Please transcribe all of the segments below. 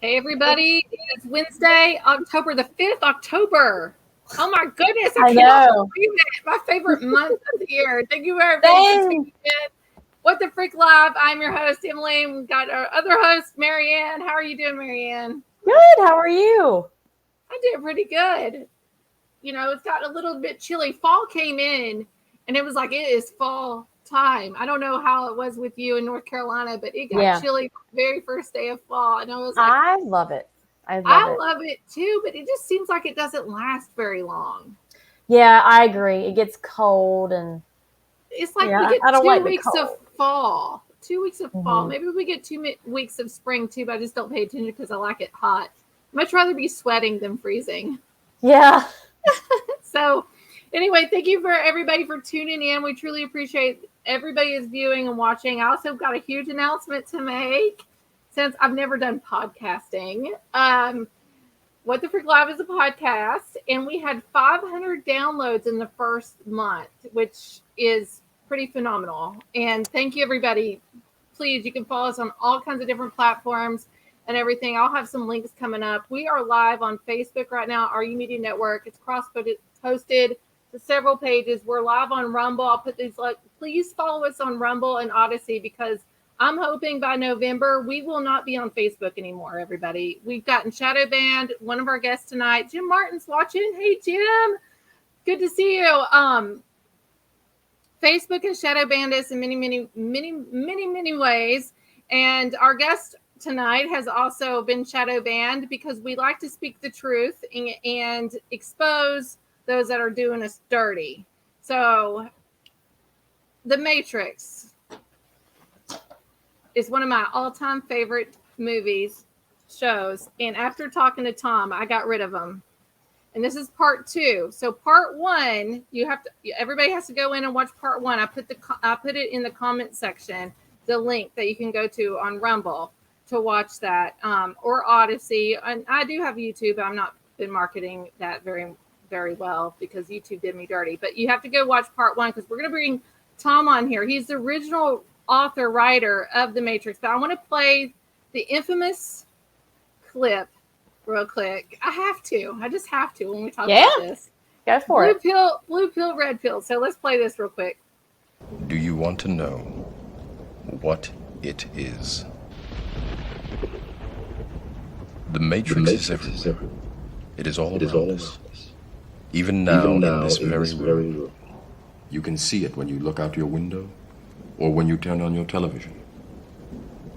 Hey, everybody. It's Wednesday, October the 5th, October. Oh, my goodness. I cannot believe it. My favorite month of the year. Thank you very much for tuning in. What the Frick Live. I'm your host, Emily. We've got our other host, Marianne. How are you doing, Marianne? Good. How are you? I did pretty good. You know, it's got a little bit chilly. Fall came in, and it was like, it is fall time. I don't know how it was with you in North Carolina, but it got chilly the very first day of fall. And I was like, I love it. I love it too, but it just seems like it doesn't last very long. Yeah, I agree. It gets cold and it's like we get 2 weeks of fall. 2 weeks of fall. Maybe we get 2 weeks of spring too, but I just don't pay attention because I like it hot. Much rather be sweating than freezing. Yeah. So anyway, thank you for everybody for tuning in. We truly appreciate everybody is viewing and watching. I also got a huge announcement to make since I've never done podcasting. What the Frick Live is a podcast, and we had 500 downloads in the first month, which is pretty phenomenal. And thank you, everybody. Please, you can follow us on all kinds of different platforms and everything. I'll have some links coming up. We are live on Facebook right now, RU Media Network. It's posted to several pages. We're live on Rumble. I'll put these please follow us on Rumble and ODYSEE because I'm hoping by November we will not be on Facebook anymore, everybody. We've gotten shadow banned. One of our guests tonight, Jim Martin's watching. Hey, Jim. Good to see you. Facebook has shadow banned us in many ways. And our guest tonight has also been shadow banned because we like to speak the truth and expose those that are doing us dirty. So, The Matrix is one of my all-time favorite shows. And after talking to Tom, I got rid of them. And this is part 2. So part 1, everybody has to go in and watch part 1. I put it in the comment section, the link that you can go to on Rumble to watch that, or ODYSEE. And I do have YouTube. I've not been marketing that very, very well because YouTube did me dirty. But you have to go watch part 1 because we're going to bring Tom on here. He's the original author, writer of The Matrix. But I want to play the infamous clip real quick. I just have to when we talk about this. Go for it. Blue pill, red pill. So let's play this real quick. Do you want to know what it is? The Matrix is everywhere. It is all around us. Even now in this very room. You can see it when you look out your window or when you turn on your television.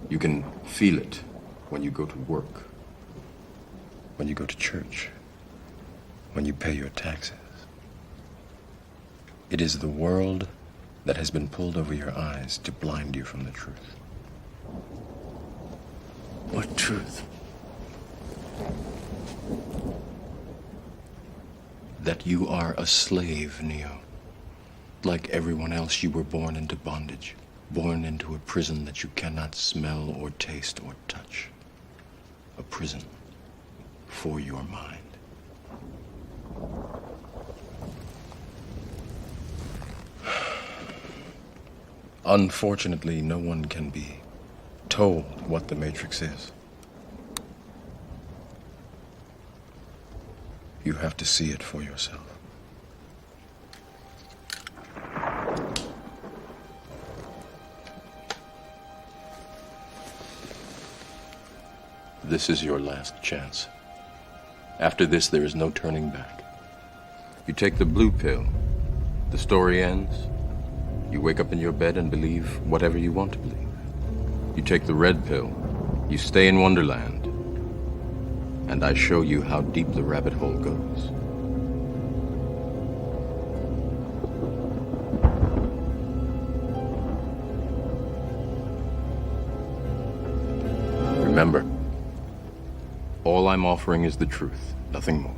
You can feel it when you go to work, when you go to church, when you pay your taxes. It is the world that has been pulled over your eyes to blind you from the truth. What truth? That you are a slave, Neo. Like everyone else, you were born into bondage, born into a prison that you cannot smell or taste or touch. A prison for your mind. Unfortunately, no one can be told what the Matrix is. You have to see it for yourself. This is your last chance. After this, there is no turning back. You take the blue pill. The story ends. You wake up in your bed and believe whatever you want to believe. You take the red pill. You stay in Wonderland. And I show you how deep the rabbit hole goes. Remember, all I'm offering is the truth, nothing more.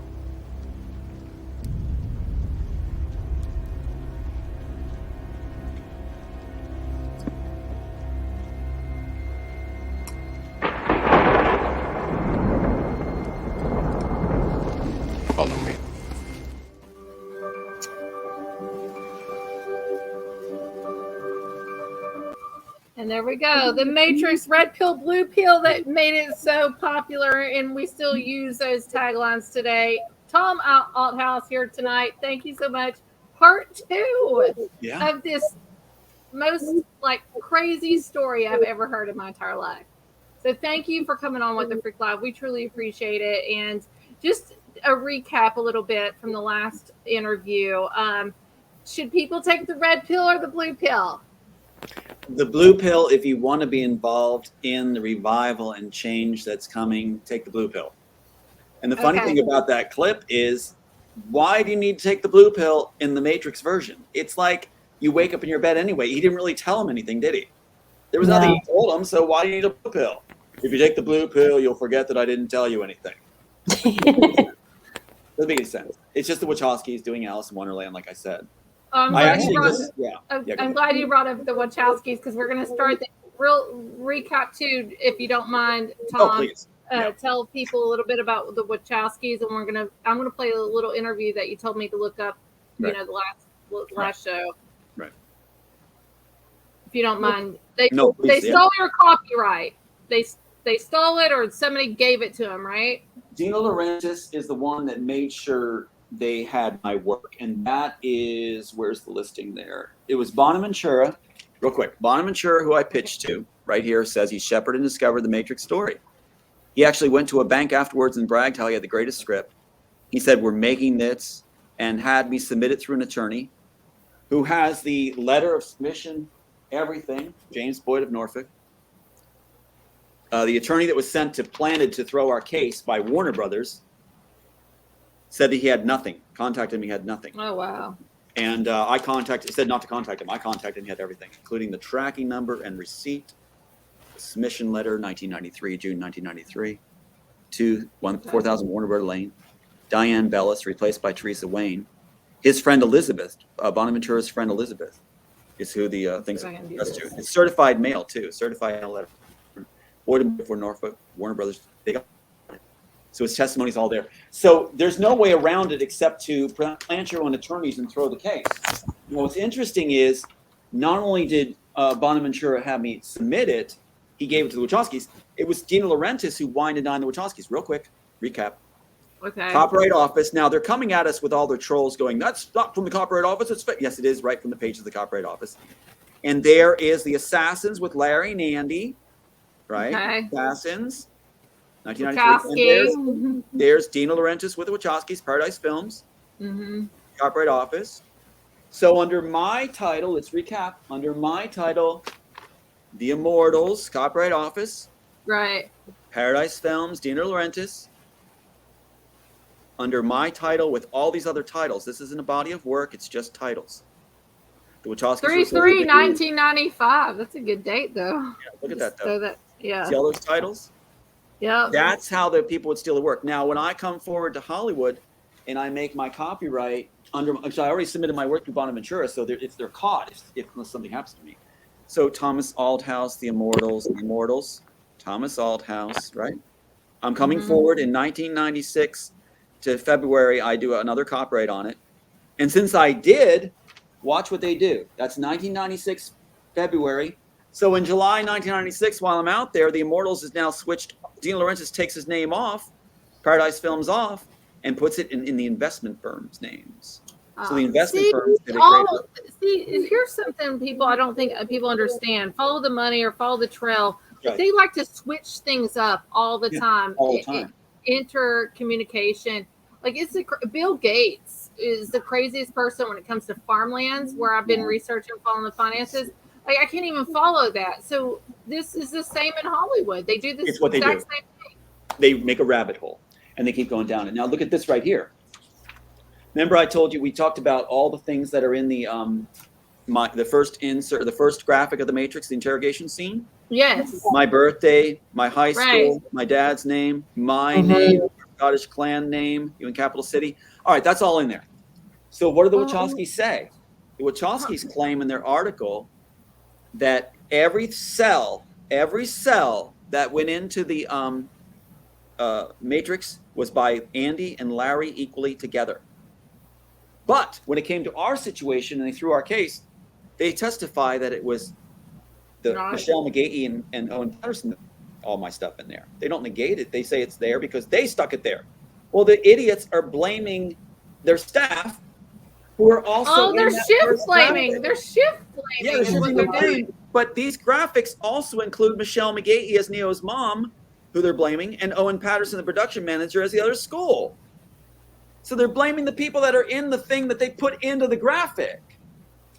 Follow me. And there we go. The Matrix, red pill, blue pill that made it so popular, and we still use those taglines today. Tom Althouse here tonight. Thank you so much. Part 2 of this most crazy story I've ever heard in my entire life. So thank you for coming on with the Freak Live. We truly appreciate it. And just a recap a little bit from the last interview. Should people take the red pill or the blue pill? The blue pill, if you want to be involved in the revival and change that's coming, take the blue pill. And the funny thing about that clip is, why do you need to take the blue pill in the Matrix version? It's like you wake up in your bed anyway. He didn't really tell him anything, did he? There was nothing he told him, so why do you need a blue pill? If you take the blue pill, you'll forget that I didn't tell you anything. Doesn't make any sense. It's just the Wachowskis doing Alice in Wonderland, like I said. I'm glad you brought up the Wachowskis, because we're going to start the real recap too, if you don't mind, Tom. Oh, please. Tell people a little bit about the Wachowskis, and I'm gonna play a little interview that you told me to look up. You know, the last show. Right. If you don't mind, they please, stole your copyright. They stole it, or somebody gave it to them, right? Dino Laurentiis is the one that made sure they had my work, and that is, where's the listing there? It was Bonaventura. Real quick, Bonaventura, who I pitched to right here, says he shepherded and discovered the Matrix story. He actually went to a bank afterwards and bragged how he had the greatest script. He said, we're making this, and had me submit it through an attorney who has the letter of submission, everything, James Boyd of Norfolk. The attorney that was planted to throw our case by Warner Brothers said that he had nothing. Contacted him, he had nothing. Oh, wow. And said not to contact him. I contacted him, he had everything, including the tracking number and receipt. Submission letter, 1993, June 1993, to 4000 Warner Brothers Lane. Diane Bellis, replaced by Teresa Wayne. His friend Elizabeth, Bonaventura's friend Elizabeth, is who the things are addressed to. It's certified mail, too. Certified mail letter. Boyd for Norfolk, Warner Brothers, they got it. So his testimony's all there. So there's no way around it except to plant your own attorneys and throw the case. And what's interesting is, not only did Bonaventura have me submit it, he gave it to the Wachowskis. It was Dino Laurentiis who whined and dined the Wachowskis. Real quick, recap. Okay. Copyright Office. Now they're coming at us with all their trolls going, that's not from the Copyright Office. It's yes, it is right from the page of the Copyright Office. And there is the Assassins with Larry and Andy, right? Okay. Assassins, 1993. And there's Dino Laurentiis with the Wachowskis, Paradise Films, Copyright Office. So under my title, let's recap. Under my title, The Immortals, Copyright Office. Right. Paradise Films, Dino Laurentiis. Under my title with all these other titles. This isn't a body of work, it's just titles. The Wachowskis. 3/3/1995. That's a good date, though. Yeah, look at that, though. See all those titles? Yeah. That's how the people would steal the work. Now, when I come forward to Hollywood and I make my copyright actually, I already submitted my work to Bonaventura, so if they're caught, unless something happens to me. So Thomas Althouse, The Immortals, Thomas Althouse, right? I'm coming forward in 1996 to February. I do another copyright on it. And since I did, watch what they do. That's 1996 February. So in July 1996, while I'm out there, The Immortals is now switched. Dino Laurentiis takes his name off, Paradise Films off, and puts it in the investment firms' names. So the investment firms did a great. Here's something I don't think people understand. Follow the money or follow the trail. Right. They like to switch things up all the time. All the time. Intercommunication. Like Bill Gates is the craziest person when it comes to farmlands, where I've been researching, following the finances. Like I can't even follow that. So this is the same in Hollywood. They do this exact same thing. They make a rabbit hole and they keep going down it. Now look at this right here. Remember I told you we talked about all the things that are in the the first insert, the first graphic of the Matrix, the interrogation scene? Yes. My birthday, my high school, my dad's name, my name, Scottish clan name, you in Capital City. All right, that's all in there. So what do the Wachowskis say? The Wachowskis claim in their article that every cell that went into the Matrix was by Andy and Larry equally together. But when it came to our situation and they threw our case, they testify that it was Right. Michelle McGahee and Owen Patterson, all my stuff in there. They don't negate it. They say it's there because they stuck it there. Well, the idiots are blaming their staff, who are also they're shift blaming. They're shift blaming. Yeah, they're shifting the blame. But these graphics also include Michelle McGahee as Neo's mom, who they're blaming, and Owen Patterson, the production manager, as the other school. So they're blaming the people that are in the thing that they put into the graphic.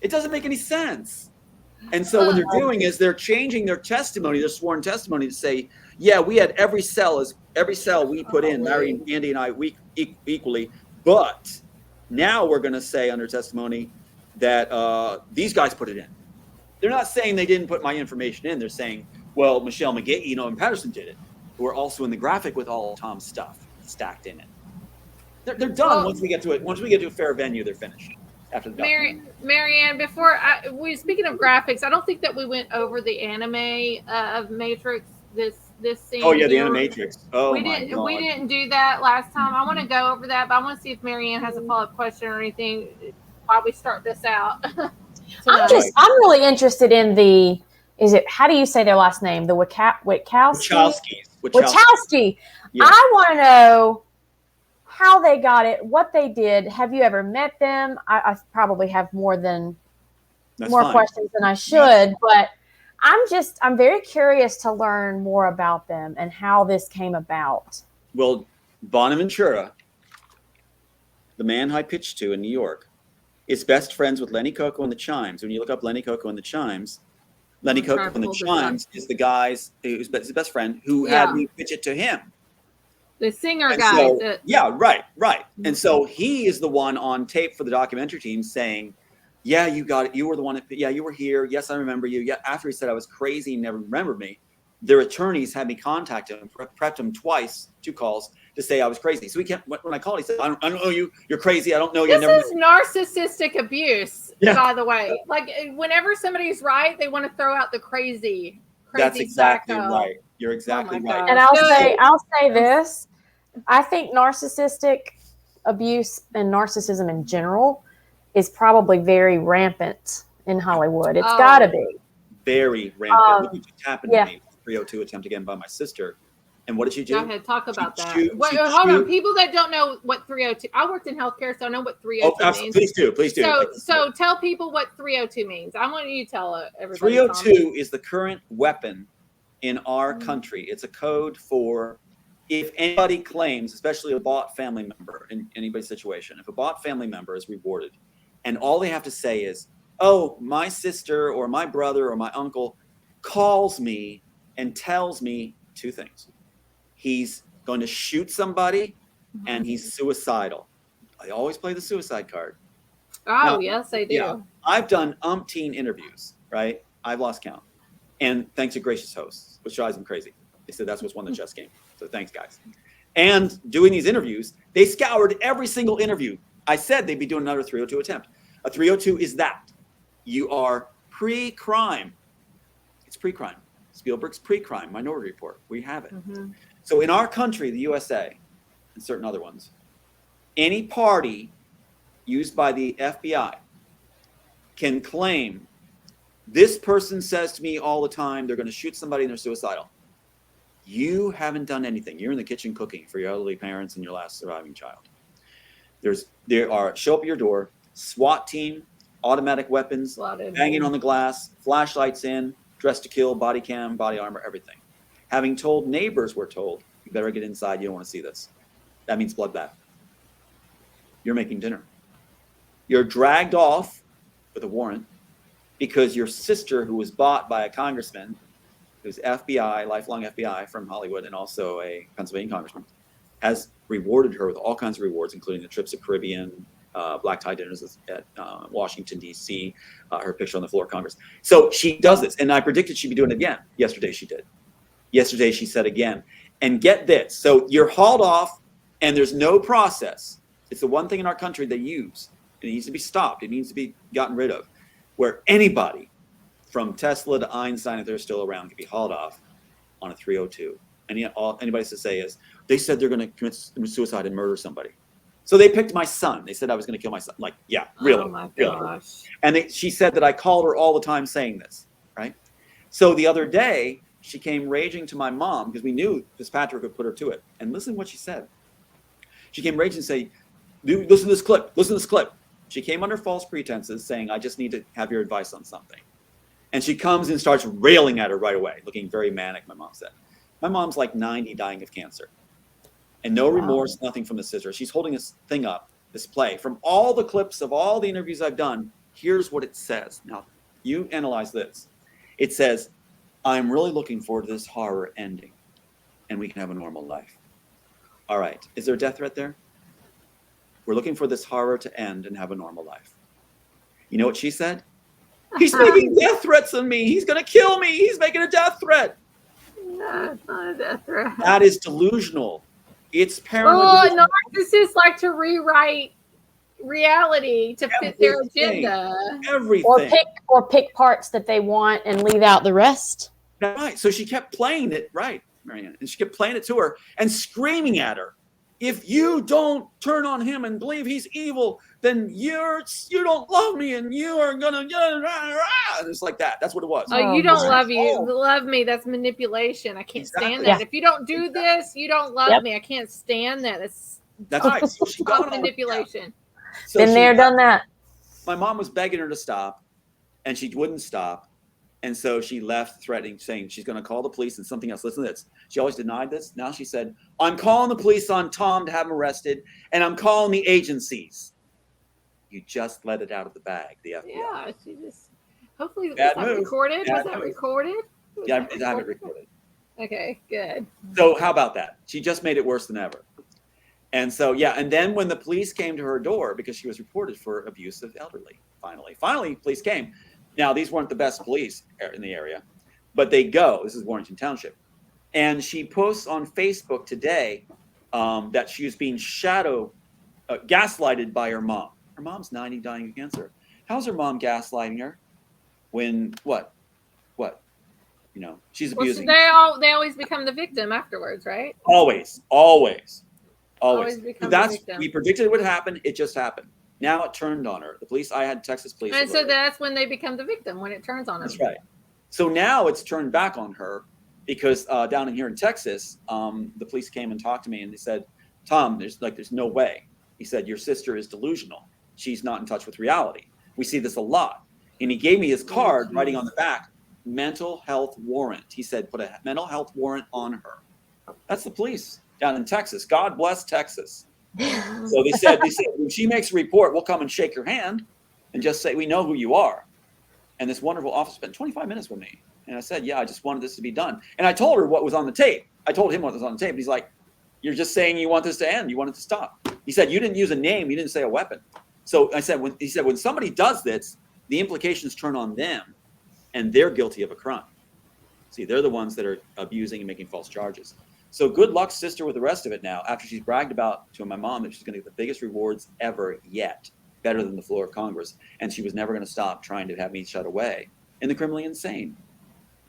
It doesn't make any sense. And so what they're doing is they're changing their testimony, their sworn testimony, to say, yeah, we had every cell we put in, Larry, Andy, and I, equally, but now we're going to say under testimony that these guys put it in. They're not saying they didn't put my information in. They're saying, well, Michelle McGahee, and Patterson did it, who are also in the graphic with all Tom's stuff stacked in it. They're done once we get to it. Once we get to a fair venue, they're finished. After the Marianne, before speaking of graphics, I don't think that we went over the anime of Matrix this scene. Oh yeah, the Animatrix. Oh we didn't do that last time. I want to go over that, but I want to see if Marianne has a follow-up question or anything while we start this out. I'm really interested in how do you say their last name? The Wachowski? Wachowski. Yeah. I want to know how they got it, what they did. Have you ever met them? I probably have more questions than I should, but I'm very curious to learn more about them and how this came about. Well, Bonaventura, the man I pitched to in New York, is best friends with Lenny Coco and the Chimes. When you look up Lenny Coco and the Chimes, Lenny Coco and the Chimes is the guy's who's his best friend who had me pitch it to him. The singer guy. Right. And so he is the one on tape for the documentary team saying, yeah, you got it. You were the one. Yeah, you were here. Yes, I remember you. Yeah. After he said I was crazy and never remembered me, their attorneys had me contact him, prepped him twice, 2 calls, to say I was crazy. So he can't. When I called, he said, I don't know you. You're crazy. I don't know you. This is narcissistic abuse, by the way. Like whenever somebody's right, they want to throw out the crazy. That's exactly right. You're exactly right. And I'll say this. I think narcissistic abuse and narcissism in general is probably very rampant in Hollywood. It's got to be. Very rampant. Look what just happened to me. 302 attempt again by my sister. And what did she do? Go ahead, talk about that. Hold on. People that don't know what 302, I worked in healthcare, so I know what 302 means. Please do. So tell people what 302 means. I want you to tell everybody. 302 is the current weapon in our country. It's a code for if anybody claims, especially a bought family member in anybody's situation, if a bought family member is rewarded and all they have to say is, oh, my sister or my brother or my uncle calls me and tells me 2 things. He's going to shoot somebody and he's suicidal. I always play the suicide card. Oh, yes, I do. Yeah, I've done umpteen interviews, right? I've lost count. And thanks to gracious hosts, which drives them crazy. They said that's what's won the chess game. So thanks, guys. And doing these interviews, they scoured every single interview. I said they'd be doing another 302 attempt. A 302 is that. You are pre-crime. It's pre-crime. Spielberg's pre-crime, Minority Report. We have it. Mm-hmm. So in our country, the USA, and certain other ones, any party used by the FBI can claim, this person says to me all the time, they're going to shoot somebody and they're suicidal. You haven't done anything. You're in the kitchen cooking for your elderly parents and your last surviving child. There are show up at your door, SWAT team, automatic weapons, banging on the glass, flashlights in, dressed to kill, body cam, body armor, everything. Having told neighbors, we're told, you better get inside. You don't want to see this. That means bloodbath. You're making dinner. You're dragged off with a warrant because your sister, who was bought by a congressman, who's FBI, lifelong FBI from Hollywood, and also a Pennsylvania congressman, has rewarded her with all kinds of rewards, including the trips to Caribbean, black tie dinners at Washington, D.C., her picture on the floor of Congress. So she does this, and I predicted she'd be doing it again. Yesterday she did. Yesterday she said again. And get this. So you're hauled off, and there's no process. It's the one thing in our country they use. It needs to be stopped. It needs to be gotten rid of, where anybody from Tesla to Einstein, if they're still around, can be hauled off on a 302. And anybody to say is, they said they're going to commit suicide and murder somebody. So they picked my son. They said I was going to kill my son. Like, yeah, really. Oh my really. Gosh. And she said that I called her all the time saying this, right? So the other day, she came raging to my mom because we knew Fitzpatrick would put her to it. And listen to what she said. She came raging and say, "Dude, listen to this clip. Listen to this clip." She came under false pretenses saying, "I just need to have your advice on something." And she comes and starts railing at her right away, looking very manic, my mom said. My mom's like 90, dying of cancer. And no remorse, nothing from the scissors. She's holding this thing up, this play. From all the clips of all the interviews I've done, here's what it says. Now, you analyze this. It says, "I'm really looking forward to this horror ending, and we can have a normal life." All right. Is there a death threat there? We're looking for this horror to end and have a normal life. You know what she said? "He's making death threats on me. He's going to kill me. He's making a death threat." No, it's not a death threat. That is delusional. It's paranoid. Oh, narcissists like to rewrite reality to fit their agenda. Everything. Or pick parts that they want and leave out the rest. Right. So she kept playing it, right, Marianne? And she kept playing it to her and screaming at her. "If you don't turn on him and believe he's evil, then you don't love me and you are gonna." And it's like that. That's what it was. Oh, you don't love me. That's manipulation. I can't stand that. Yeah. If you don't do this, you don't love me. I can't stand that. That's right. So she got manipulation. So Been there, done that. My mom was begging her to stop, and she wouldn't stop. And so she left threatening, saying she's going to call the police and something else. Listen to this. She always denied this. Now she said, "I'm calling the police on Tom to have him arrested, and I'm calling the agencies." You just let it out of the bag, the FBI. Yeah, she just. Hopefully, was Bad that move. recorded? Bad Was that move. recorded? Yeah, I have it recorded. Okay, good. So how about that? She just made it worse than ever. And so, yeah, and then when the police came to her door, because she was reported for abuse of elderly, finally, police came. Now, these weren't the best police in the area, but they go. This is Warrington Township. And she posts on Facebook today that she was being gaslighted by her mom. Her mom's 90, dying of cancer. How's her mom gaslighting her? When, what? You know, she's abusing. Well, they always become the victim afterwards, right? Always. Become That's, the victim. we predicted it would happen. It just happened. Now it turned on her. The police, I had Texas police. And so that's when they become the victim, when it turns on them. That's right. So now it's turned back on her because down in here in Texas, the police came and talked to me and they said, "Tom, there's no way." He said, "Your sister is delusional. She's not in touch with reality. We see this a lot." And he gave me his card, writing on the back, "Mental health warrant." He said, "Put a mental health warrant on her." That's the police down in Texas. God bless Texas. So they said, "When she makes a report, we'll come and shake your hand and just say, we know who you are." And this wonderful officer spent 25 minutes with me. And I said, "Yeah, I just wanted this to be done." And I told her what was on the tape. I told him what was on the tape. And he's like, "You're just saying you want this to end. You want it to stop." He said, "You didn't use a name. You didn't say a weapon." So I said, when somebody does this, the implications turn on them and they're guilty of a crime. See, they're the ones that are abusing and making false charges. So good luck, sister, with the rest of it now, after she's bragged about to my mom that she's going to get the biggest rewards ever yet, better than the floor of Congress. And she was never going to stop trying to have me shut away in the criminally insane.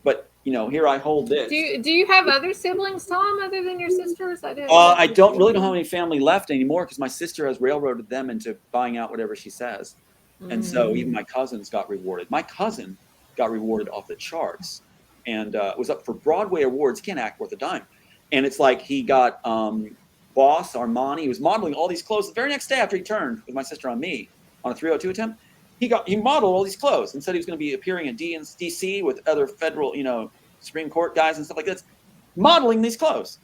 But, here I hold this. Do you have other siblings, Tom, other than your sisters? I don't really have any family left anymore because my sister has railroaded them into buying out whatever she says. And so even my cousins got rewarded. My cousin got rewarded off the charts and was up for Broadway awards. Can't act worth a dime. And it's like he got Boss, Armani. He was modeling all these clothes. The very next day after he turned with my sister on me on a 302 attempt, he modeled all these clothes and said he was going to be appearing in DC with other federal, Supreme Court guys and stuff like this, modeling these clothes.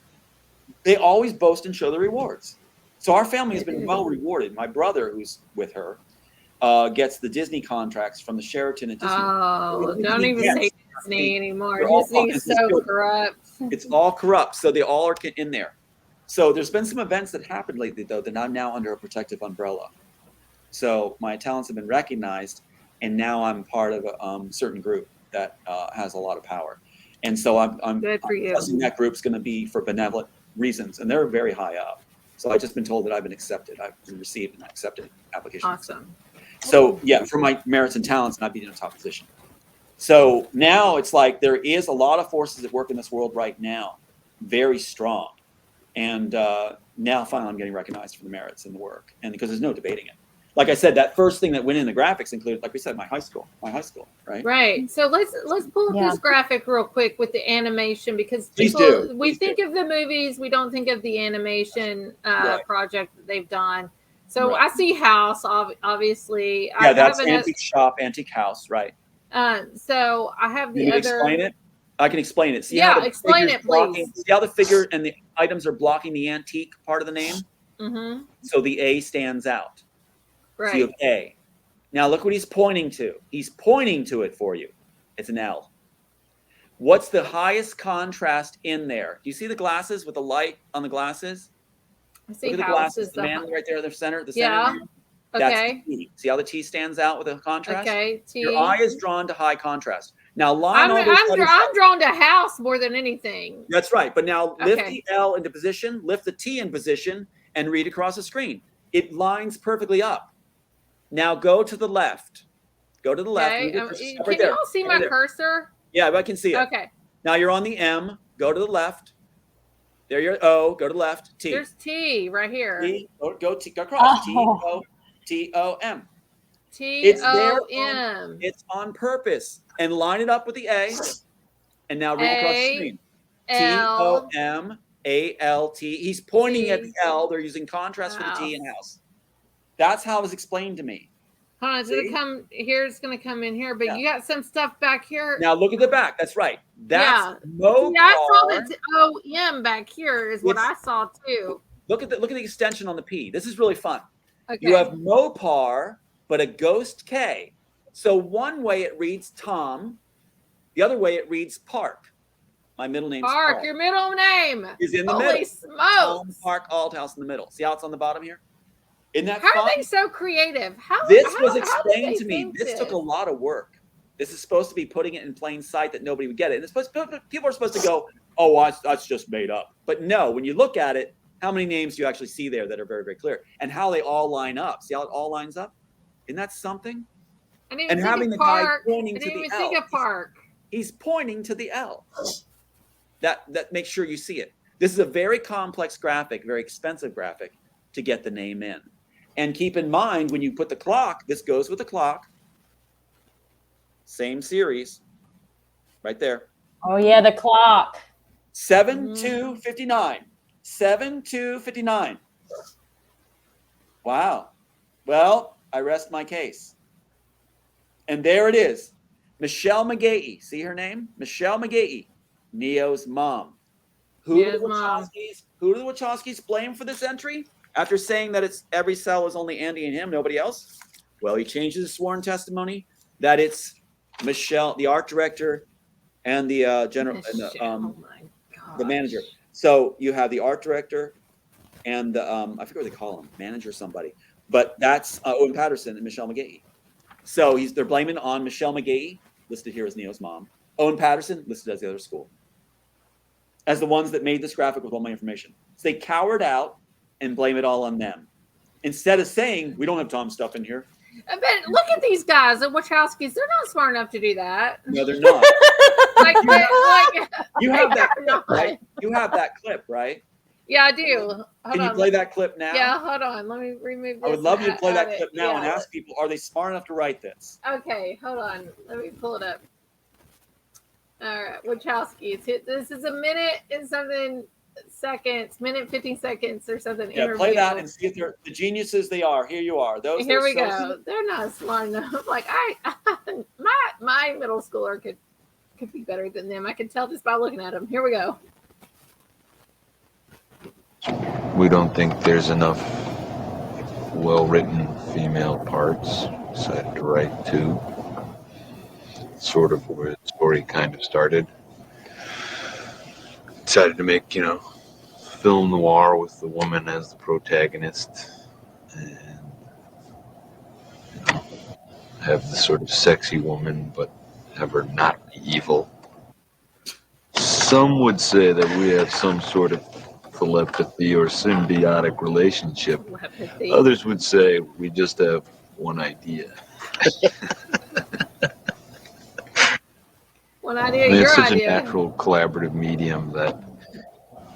They always boast and show the rewards. So our family has been well rewarded. My brother, who's with her, gets the Disney contracts from the Sheraton at Disney. Oh, don't even say Disney anymore. Disney is so corrupt. It's all corrupt. So they all are in there. So there's been some events that happened lately, though, that I'm now under a protective umbrella. So my talents have been recognized, and now I'm part of a certain group that has a lot of power. And so I'm guessing that group's going to be for benevolent reasons, and they're very high up. So I've just been told that I've been accepted. I've been received and accepted application. Awesome. So yeah, for my merits and talents, and I've been in a top position. So now it's like there is a lot of forces that work in this world right now, very strong. And now finally I'm getting recognized for the merits and the work, and because there's no debating it. like I said, that first thing that went in the graphics included, like we said, my high school, right? Right. So let's pull up this graphic real quick with the animation, because we think of the movies, we don't think of the animation project that they've done. So I see house, obviously. Yeah, that's antique shop, antique house, right? So I have the other. Explain it. I can explain it. See explain it, please. See how the figure and the items are blocking the antique part of the name? Mm-hmm. So the A stands out. Right. So you have A. Now look what he's pointing to. He's pointing to it for you. It's an L. What's the highest contrast in there? Do you see the glasses with the light on the glasses? I see look at the glasses. The man right there in the center. Yeah. Okay. T. See how the T stands out with a contrast? Okay. T. Your eye is drawn to high contrast. Now I'm drawn to house more than anything. That's right. But now lift the L into position, lift the T in position, and read across the screen. It lines perfectly up. Now go to the left. Go to the left. Can you all see my cursor? Yeah, I can see it. Okay. Now you're on the M. Go to the left. There you're O. Go to the left. T. There's T right here. T. Go across. Oh. T-O-M. T-O-M. It's on purpose. And line it up with the A. And now read across the screen. T-O-M-A-L-T. He's pointing at the L. They're using contrast for the T in house. That's how it was explained to me. Hold on, it's going to come in here, but you got some stuff back here. Now look at the back. That's right. That's Mopar. I saw the O-M back here is what I saw too. Look at the extension on the P. This is really fun. Okay. You have Mopar, but a ghost K. So one way it reads Tom, the other way it reads Park. My middle name's Park. Your middle name is in the middle. Holy smokes! Tom Park Althouse in the middle. See how it's on the bottom here? Isn't that fun? How are they so creative? This was explained to me. This took a lot of work. This is supposed to be putting it in plain sight that nobody would get it. And people are supposed to go, oh, that's just made up. But no, when you look at it, how many names do you actually see there that are very, very clear? And how they all line up. See how it all lines up? Isn't that something? And having the guy pointing to the L. He's pointing to the L. That makes sure you see it. This is a very complex graphic, very expensive graphic to get the name in. And keep in mind, when you put the clock, this goes with the clock. Same series. Right there. Oh, yeah, the clock. 7/2/59. 7/2/59. Wow. Well, I rest my case. And there it is. Michelle McGahee. See her name? Michelle McGahee. Neo's mom. Who do the Wachowskis blame for this entry? After saying that it's every cell is only Andy and him, nobody else? Well, he changes his sworn testimony that it's Michelle, the art director, and the the manager. So you have the art director and the I forget what they call him, manager somebody. But that's Owen Patterson and Michelle McGahee. So they're blaming on Michelle McGahee, listed here as Neo's mom. Owen Patterson, listed as the other school, as the ones that made this graphic with all my information. So they cowered out and blame it all on them, instead of saying, we don't have Tom's stuff in here. But look at these guys, the Wachowskis. They're not smart enough to do that. No, they're not. You have that clip, right? You have that clip, right? Yeah, I do. Can you play that clip now? Yeah, hold on. Let me remove this. I would love you to play that clip now and ask people, are they smart enough to write this? Okay, hold on. Let me pull it up. All right, Wachowskis. This is a minute and something seconds, minute 15 seconds or something. Yeah, play that and see if they're the geniuses they are. Here you are. Here we go. They're not smart enough. Like my middle schooler could be better than them. I can tell just by looking at them. Here we go. We don't think there's enough well-written female parts decided to write two. Sort of where the story kind of started. Decided to make, film noir with the woman as the protagonist and, have the sort of sexy woman, but have her not be evil. Some would say that we have some sort of telepathy or symbiotic relationship. Telepathy. Others would say we just have one idea. One idea, your idea. It's such a natural collaborative medium that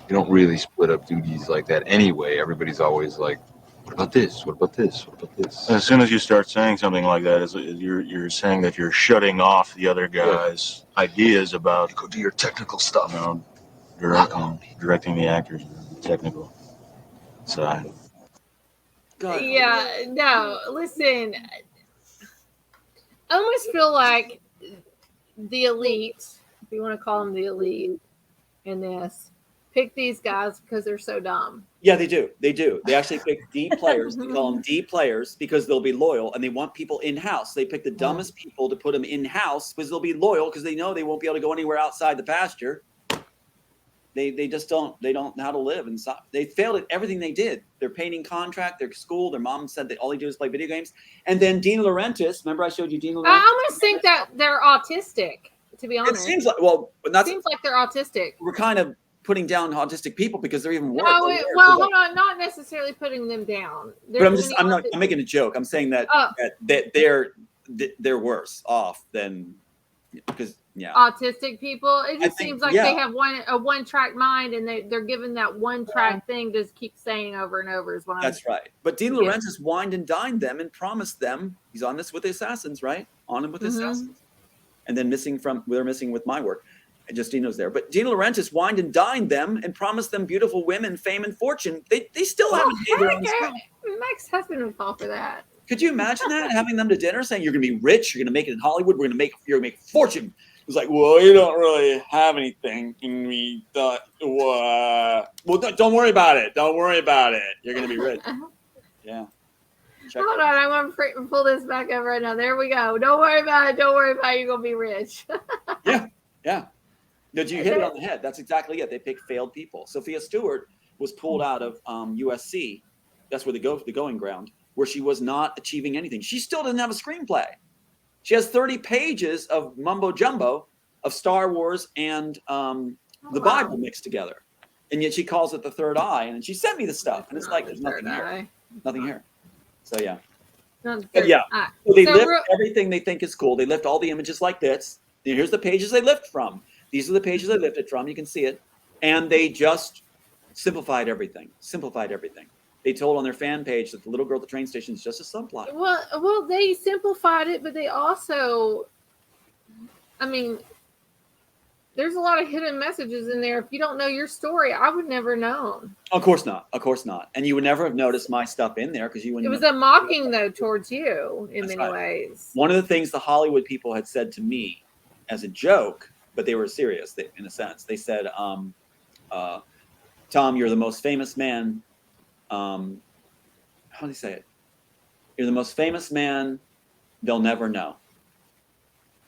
you don't really split up duties like that anyway. Everybody's always like What about this? What about this? What about this? As soon as you start saying something like that, you're saying that you're shutting off the other guy's ideas about go do your technical stuff. Directing the actors, technical side. Yeah, no, listen. I almost feel like the elite, if you want to call them the elite in this, pick these guys because they're so dumb. Yeah, they do. They do. They actually pick D players. They call them D players because they'll be loyal and they want people in-house. They pick the dumbest people to put them in-house because they'll be loyal because they know they won't be able to go anywhere outside the pasture. They just don't know how to live inside. They failed at everything they did. Their painting contract, their school, their mom said that all they do is play video games. And then Dina Laurentiis, remember I showed you Dina Laurentiis? I almost think that they're autistic, to be honest. It seems like, well, it seems like they're autistic. We're kind of putting down autistic people because they're even worse. No, well, hold on, not necessarily putting them down. But I'm making a joke. I'm saying that they're worse off than because autistic people. It just seems like they have a one-track mind and they're given that one-track thing to keep saying over and over. That's right. But Dean Laurentiis wined and dined them and promised them he's on this with the assassins, right? On him with the assassins, and then they're missing with my work. Justino's there, but Dina Laurentiis wined and dined them and promised them beautiful women, fame, and fortune. They still haven't made their own stuff. My ex-husband would fall for that. Could you imagine that? Having them to dinner saying you're going to be rich, you're going to make it in Hollywood, you're going to make a fortune. It's like, well, you don't really have anything. And we thought, well, don't worry about it. Don't worry about it. You're going to be rich. Yeah. Hold on, I want to pull this back up right now. There we go. Don't worry about it. Don't worry about it. You're going to be rich. Yeah. No, you hit it on the head. That's exactly it. They pick failed people. Sophia Stewart was pulled out of USC. That's where the going ground, where she was not achieving anything. She still doesn't have a screenplay. She has 30 pages of mumbo jumbo of Star Wars and the Bible mixed together. And yet she calls it the third eye. And she sent me the stuff. And it's like, there's nothing here. Nothing here. So, yeah. So they lift everything they think is cool. They lift all the images like this. Here's the pages they lift from. These are the pages they lifted from. You can see it. And they just simplified everything. They told on their fan page that the little girl at the train station is just a subplot. Well, they simplified it, but they also, there's a lot of hidden messages in there. If you don't know your story, I would never known. Of course not. And you would never have noticed my stuff in there because you wouldn't. It was a mocking, though, towards you in many ways. One of the things the Hollywood people had said to me as a joke, but they were serious in a sense. They said, Tom, you're the most famous man. How do you say it? You're the most famous man they'll never know.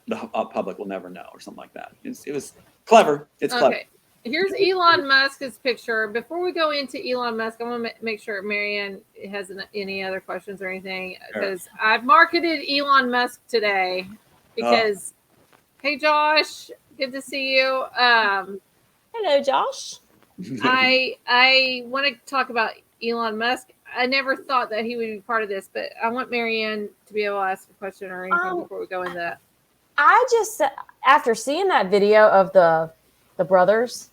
The public will never know, or something like that. It was clever. It's clever. Here's Elon Musk's picture. Before we go into Elon Musk, I want to make sure Marianne has any other questions or anything, because I've marketed Elon Musk today because, hey, Josh, good to see you. Hello, Josh. I want to talk about Elon Musk. I never thought that he would be part of this, but I want Marianne to be able to ask a question or anything before we go into that. I just, after seeing that video of the brothers,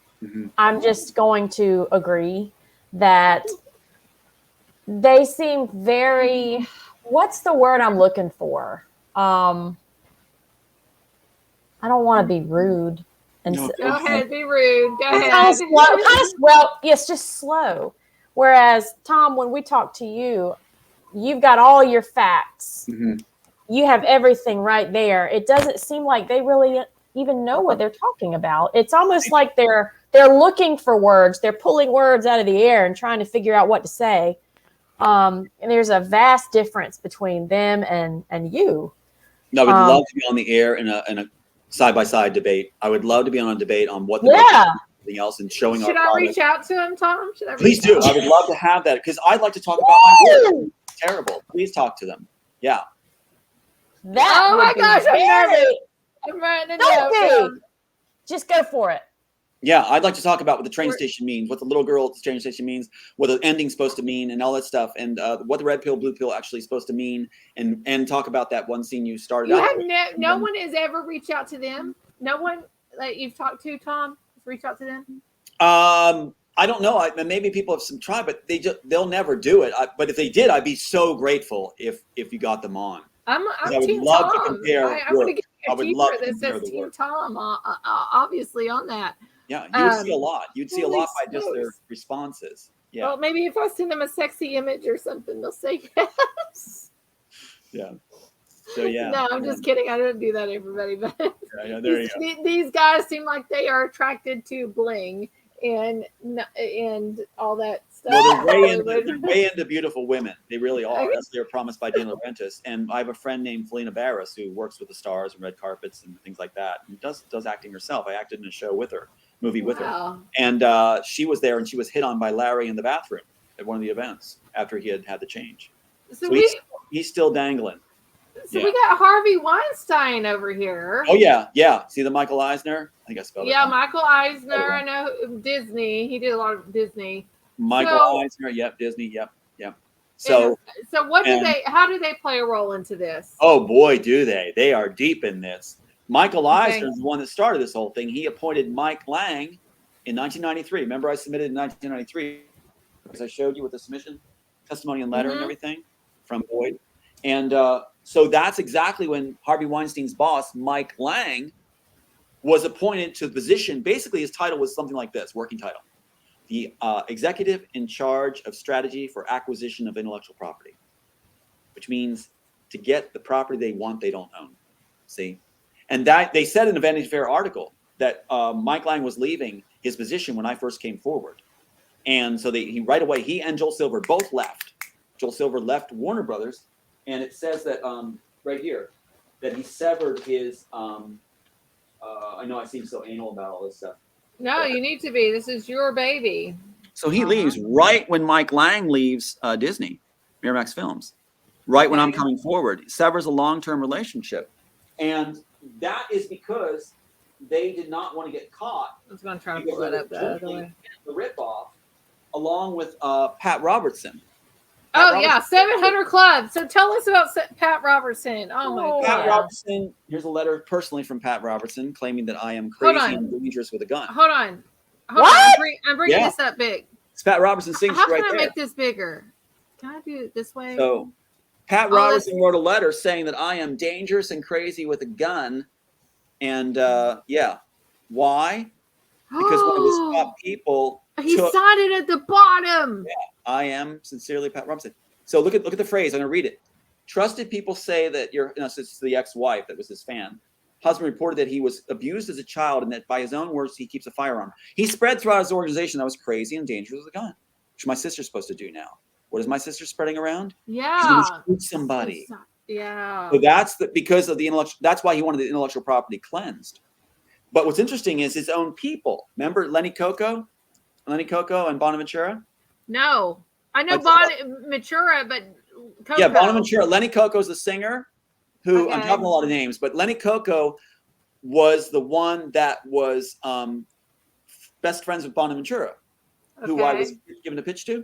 I'm just going to agree that they seem very, what's the word I'm looking for? I don't want to be rude. Go ahead, be rude. Go ahead. Kind of slow. Yes, just slow. Whereas, Tom, when we talk to you, you've got all your facts. You have everything right there. It doesn't seem like they really even know what they're talking about. It's almost like they're looking for words. They're pulling words out of the air and trying to figure out what to say. And there's a vast difference between them and you. No, I would love to be on the air in a side-by-side debate. I would love to be on a debate on what everything else and showing Should I reach out to him, Tom? Please do. I would love to have that because I'd like to talk about my work. It's terrible. Please talk to them. Yeah. Oh my gosh, I'm writing it down. Just go for it. Yeah, I'd like to talk about what the train station means, what the little girl at the train station means, what the ending's supposed to mean, and all that stuff, and what the red pill, blue pill actually is supposed to mean, and talk about that one scene you started out. No one has ever reached out to them. No one that you've talked to, Tom, has reached out to them. I don't know. Maybe people have some try, but they'll never do it. But if they did, I'd be so grateful if you got them on. I'm Team Tom. I'm going to get a T-shirt that says Team Tom, obviously on that. Yeah, you would see a lot. You'd see a lot by just their responses. Yeah. Well, maybe if I send them a sexy image or something, they'll say yes. Yeah. So yeah. No, I'm just kidding. I don't do that, everybody. But there you go. These guys seem like they are attracted to bling and all that stuff. Well, they're way into beautiful women. They really are. That's they were promised by Dana Laurentiis. And I have a friend named Felina Barris who works with the stars and red carpets and things like that. And does acting herself. I acted in a show with her, movie with her. And she was there and she was hit on by Larry in the bathroom at one of the events after he had the change. So he's still dangling. So we got Harvey Weinstein over here. Oh yeah. See the Michael Eisner? I think I spelled it. Yeah, Michael Eisner. I know Disney. He did a lot of Disney. Michael Eisner. Yep. Disney. Yep. So what how do they play a role into this? Oh boy, do they? They are deep in this. Michael Eisner is the one that started this whole thing. He appointed Mike Lang in 1993. Remember, I submitted in 1993 because I showed you with the submission, testimony and letter and everything from Boyd. And so that's exactly when Harvey Weinstein's boss, Mike Lang, was appointed to the position. Basically, his title was something like this, working title. The executive in charge of strategy for acquisition of intellectual property, which means to get the property they want, they don't own. See? And that they said in a Vanity Fair article that Mike Lang was leaving his position when I first came forward. And so he right away, he and Joel Silver both left. Joel Silver left Warner Brothers. And it says that right here, that he severed his, I know I seem so anal about all this stuff. No, you need to be. This is your baby. So he leaves right when Mike Lang leaves Disney, Miramax Films, right when I'm coming forward. He severs a long-term relationship. And that is because they did not want to get caught. I was going to try to pull that up the other way. The ripoff, along with Pat Robertson. Yeah, 700 Club. So tell us about Pat Robertson. Oh my God. Pat Robertson. Here's a letter personally from Pat Robertson claiming that I am crazy and dangerous with a gun. Hold on. I'm bringing this up big. It's Pat Robertson's signature right there. How can I make this bigger? Can I do it this way? So Pat Robertson wrote a letter saying that I am dangerous and crazy with a gun. And why? Because one of his top people he signed it at the bottom. Yeah, I am sincerely Pat Robertson. So look at the phrase. I'm going to read it. Trusted people say that it's the ex-wife that was his fan. Husband reported that he was abused as a child and that by his own words, he keeps a firearm. He spread throughout his organization that I was crazy and dangerous with a gun, which my sister's supposed to do now. What is my sister spreading around? Yeah. She's going to shoot somebody. Yeah. So that's because of the intellectual. That's why he wanted the intellectual property cleansed. But what's interesting is his own people. Remember Lenny Coco and Bonaventura? No, I know Bonaventura, but Coco. Yeah, Bonaventura. Lenny Coco's the singer who I'm dropping a lot of names, but Lenny Coco was the one that was best friends with Bonaventura, who I was given a pitch to.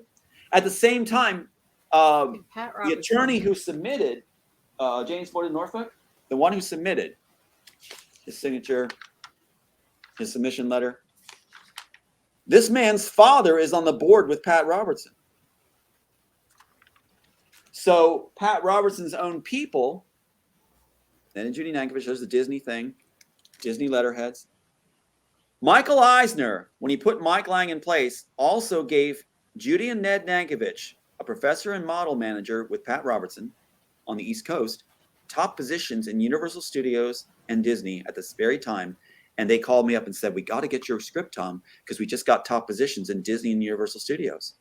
At the same time, the attorney who submitted James Ford in Norfolk, the one who submitted his signature, his submission letter. This man's father is on the board with Pat Robertson. So Pat Robertson's own people, and Judy Nankovich, there's the Disney thing, Disney letterheads. Michael Eisner, when he put Mike Lang in place, also gave Judy and Ned Nankovich, a professor and model manager with Pat Robertson on the East Coast, top positions in Universal Studios and Disney at this very time. And they called me up and said, we got to get your script, Tom, because we just got top positions in Disney and Universal Studios.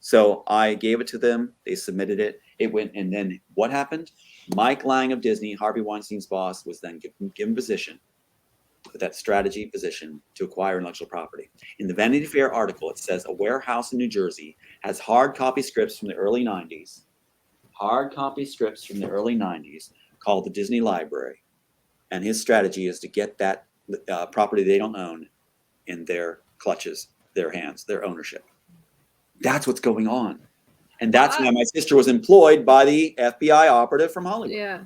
So I gave it to them. They submitted it. It went. And then what happened? Mike Lang of Disney, Harvey Weinstein's boss, was then given position, that strategy position to acquire intellectual property. In the Vanity Fair article, it says a warehouse in New Jersey has hard copy scripts from the early 90s. Hard copy scripts from the early 90s called the Disney Library. And his strategy is to get that property they don't own in their clutches, their hands, their ownership. That's what's going on. And that's why my sister was employed by the FBI operative from Hollywood. Yeah.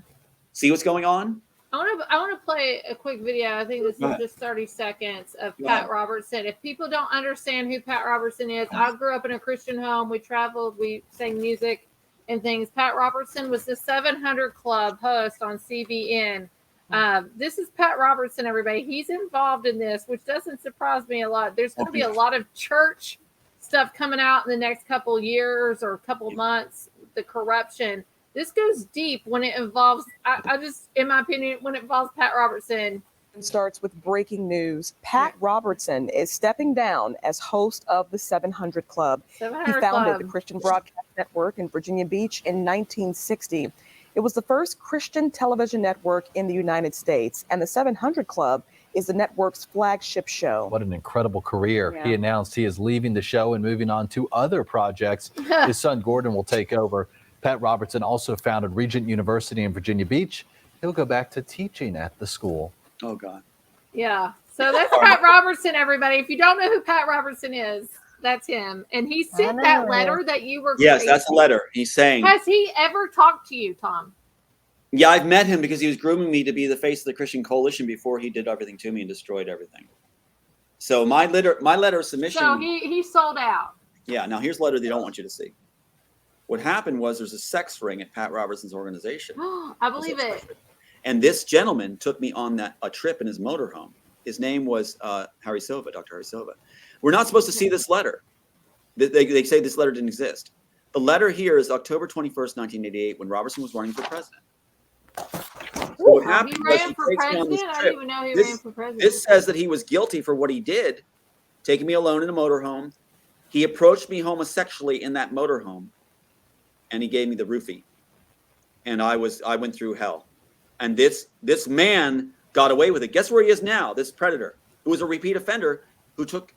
See what's going on? I want to play a quick video. I think this is just 30 seconds of Pat Robertson. If people don't understand who Pat Robertson is, I grew up in a Christian home. We traveled, we sang music and things. Pat Robertson was the 700 Club host on CBN. This is Pat Robertson, everybody. He's involved in this, which doesn't surprise me a lot. There's going to be a lot of church stuff coming out in the next couple years or couple months, the corruption. This goes deep when it involves, I just, in my opinion, when it involves Pat Robertson. Starts with breaking news. Pat Robertson is stepping down as host of the 700 Club. He founded the Christian Broadcast Network in Virginia Beach in 1960. It was the first Christian television network in the United States, and the 700 Club is the network's flagship show. What an incredible career. Yeah. He announced he is leaving the show and moving on to other projects. His son Gordon will take over. Pat Robertson also founded Regent University in Virginia Beach. He'll go back to teaching at the school. Oh, God. Yeah. So that's Pat Robertson, everybody. If you don't know who Pat Robertson is, that's him. And he sent that letter that you were Yes, that's the letter. He's saying. Has he ever talked to you, Tom? Yeah, I've met him because he was grooming me to be the face of the Christian Coalition before he did everything to me and destroyed everything. So my letter submission. So he sold out. Yeah. Now here's a letter they don't want you to see. What happened was there's a sex ring at Pat Robertson's organization. I believe it. And this gentleman took me on a trip in his motorhome. His name was Harry Silva, Dr. Harry Silva. We're not supposed to see this letter. They say this letter didn't exist. The letter here is October 21st, 1988, when Robertson was running for president. So what happened was he takes me on this trip. I didn't even know he ran for president. This says that he was guilty for what he did, taking me alone in a motorhome. He approached me homosexually in that motorhome. And he gave me the roofie, and I went through hell. And this man got away with it. Guess where he is now? This predator, who was a repeat offender,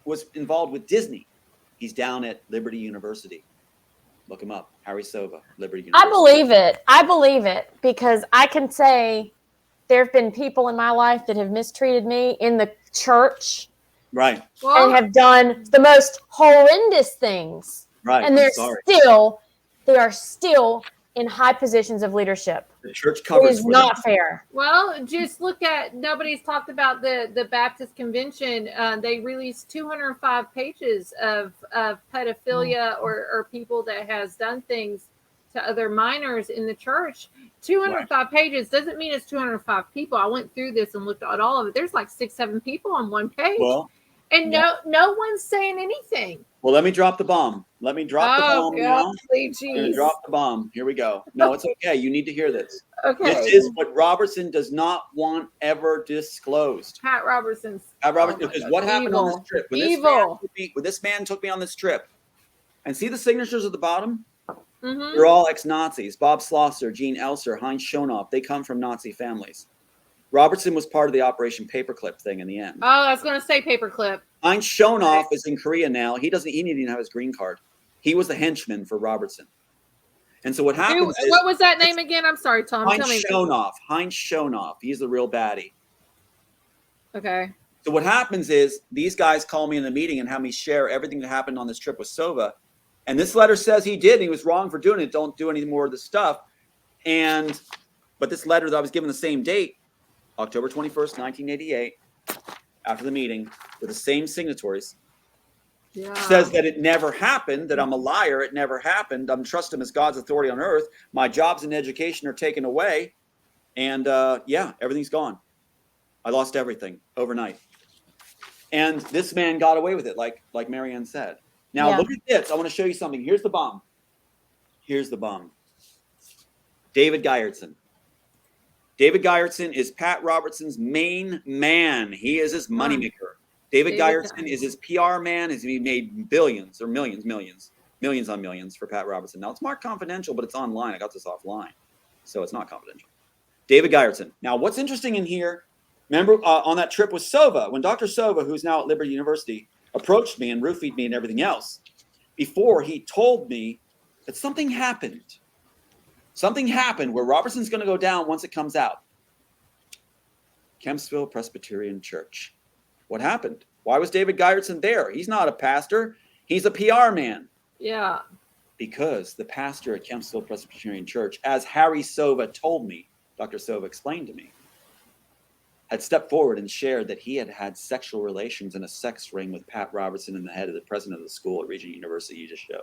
was involved with Disney. He's down at Liberty University. Look him up, Harry Silva, Liberty University. I believe it because I can say there have been people in my life that have mistreated me in the church, right, and have done the most horrendous things, right, and they are still in high positions of leadership. The church covers. It is not fair. Well, just look at, nobody's talked about the Baptist Convention. They released 205 pages of pedophilia or people that has done things to other minors in the church. 205 pages doesn't mean it's 205 people. I went through this and looked at all of it. There's like 6-7 people on one page. Well, and no one's saying anything. Well, let me drop the bomb. Let me drop the bomb now. Geez. Drop the bomb. Here we go. No, it's okay. You need to hear this. Okay. This is what Robertson does not want ever disclosed. Pat Robertson. Because what happened on this trip? When this man took me on this trip, and see the signatures at the bottom? Mm-hmm. They're all ex-Nazis. Bob Slosser, Gene Elser, Heinz Schonoff. They come from Nazi families. Robertson was part of the Operation Paperclip thing in the end. Oh, I was going to say Paperclip. Heinz Schonoff is in Korea now. He didn't even have his green card. He was the henchman for Robertson. And so what happens is... What was that name again? I'm sorry, Tom. Heinz Schonoff. Heinz Schonoff. He's the real baddie. Okay. So what happens is these guys call me in a meeting and have me share everything that happened on this trip with Sova. And this letter says he did, and he was wrong for doing it. Don't do any more of this stuff. But this letter that I was given the same date, October 21st, 1988, after the meeting, with the same signatories, says that it never happened, that I'm a liar, it never happened. I'm trust him as God's authority on earth. My jobs and education are taken away. And everything's gone. I lost everything overnight. And this man got away with it, like Marianne said. Now look at this. I want to show you something. Here's the bomb. David Gyertsen. David Gyertsen is Pat Robertson's main man. He is his moneymaker. David Gyertsen is his PR man. He made billions or millions on millions for Pat Robertson. Now, it's marked confidential, but it's online. I got this offline, so it's not confidential. David Gyertsen. Now, what's interesting in here, remember on that trip with Sova, when Dr. Sova, who's now at Liberty University, approached me and roofied me and everything else, before he told me that something happened. Something happened where Robertson's going to go down once it comes out. Kempsville Presbyterian Church. What happened? Why was David Gyertsen there? He's not a pastor. He's a PR man. Yeah. Because the pastor at Kempsville Presbyterian Church, as Harry Sova told me, Dr. Sova explained to me, had stepped forward and shared that he had had sexual relations in a sex ring with Pat Robertson and the head of the president of the school at Regent University you just showed.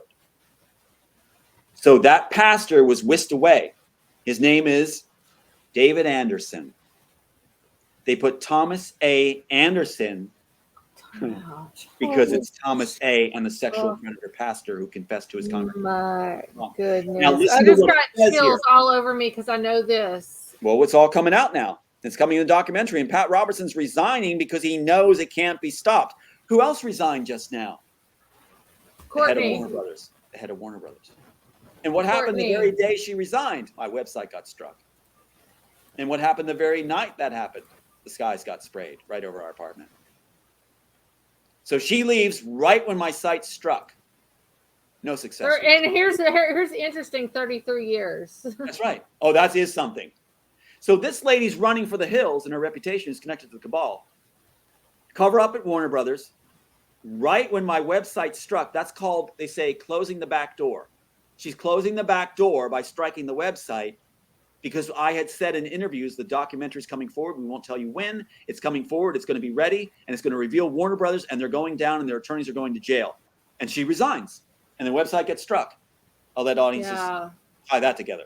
So that pastor was whisked away. His name is David Anderson. They put Thomas A. Anderson because it's Thomas A. and the sexual predator pastor who confessed to his congregation. My goodness. Now, I just got chills all over me because I know this. Well, it's all coming out now. It's coming in the documentary, and Pat Robertson's resigning because he knows it can't be stopped. Who else resigned just now? Courtney. The head of Warner Brothers. The head of Warner Brothers. And what happened the very day she resigned? My website got struck. And what happened the very night that happened? The skies got sprayed right over our apartment. So she leaves right when my site struck. No success. And here's the interesting 33 years. That's right. Oh, that is something. So this lady's running for the hills, and her reputation is connected to the cabal. Cover up at Warner Brothers. Right when my website struck, that's called, they say, closing the back door. She's closing the back door by striking the website because I had said in interviews, the documentary's coming forward. We won't tell you when. It's coming forward. It's going to be ready, and it's going to reveal Warner Brothers, and they're going down, and their attorneys are going to jail. And she resigns, and the website gets struck. I'll let audiences tie that together.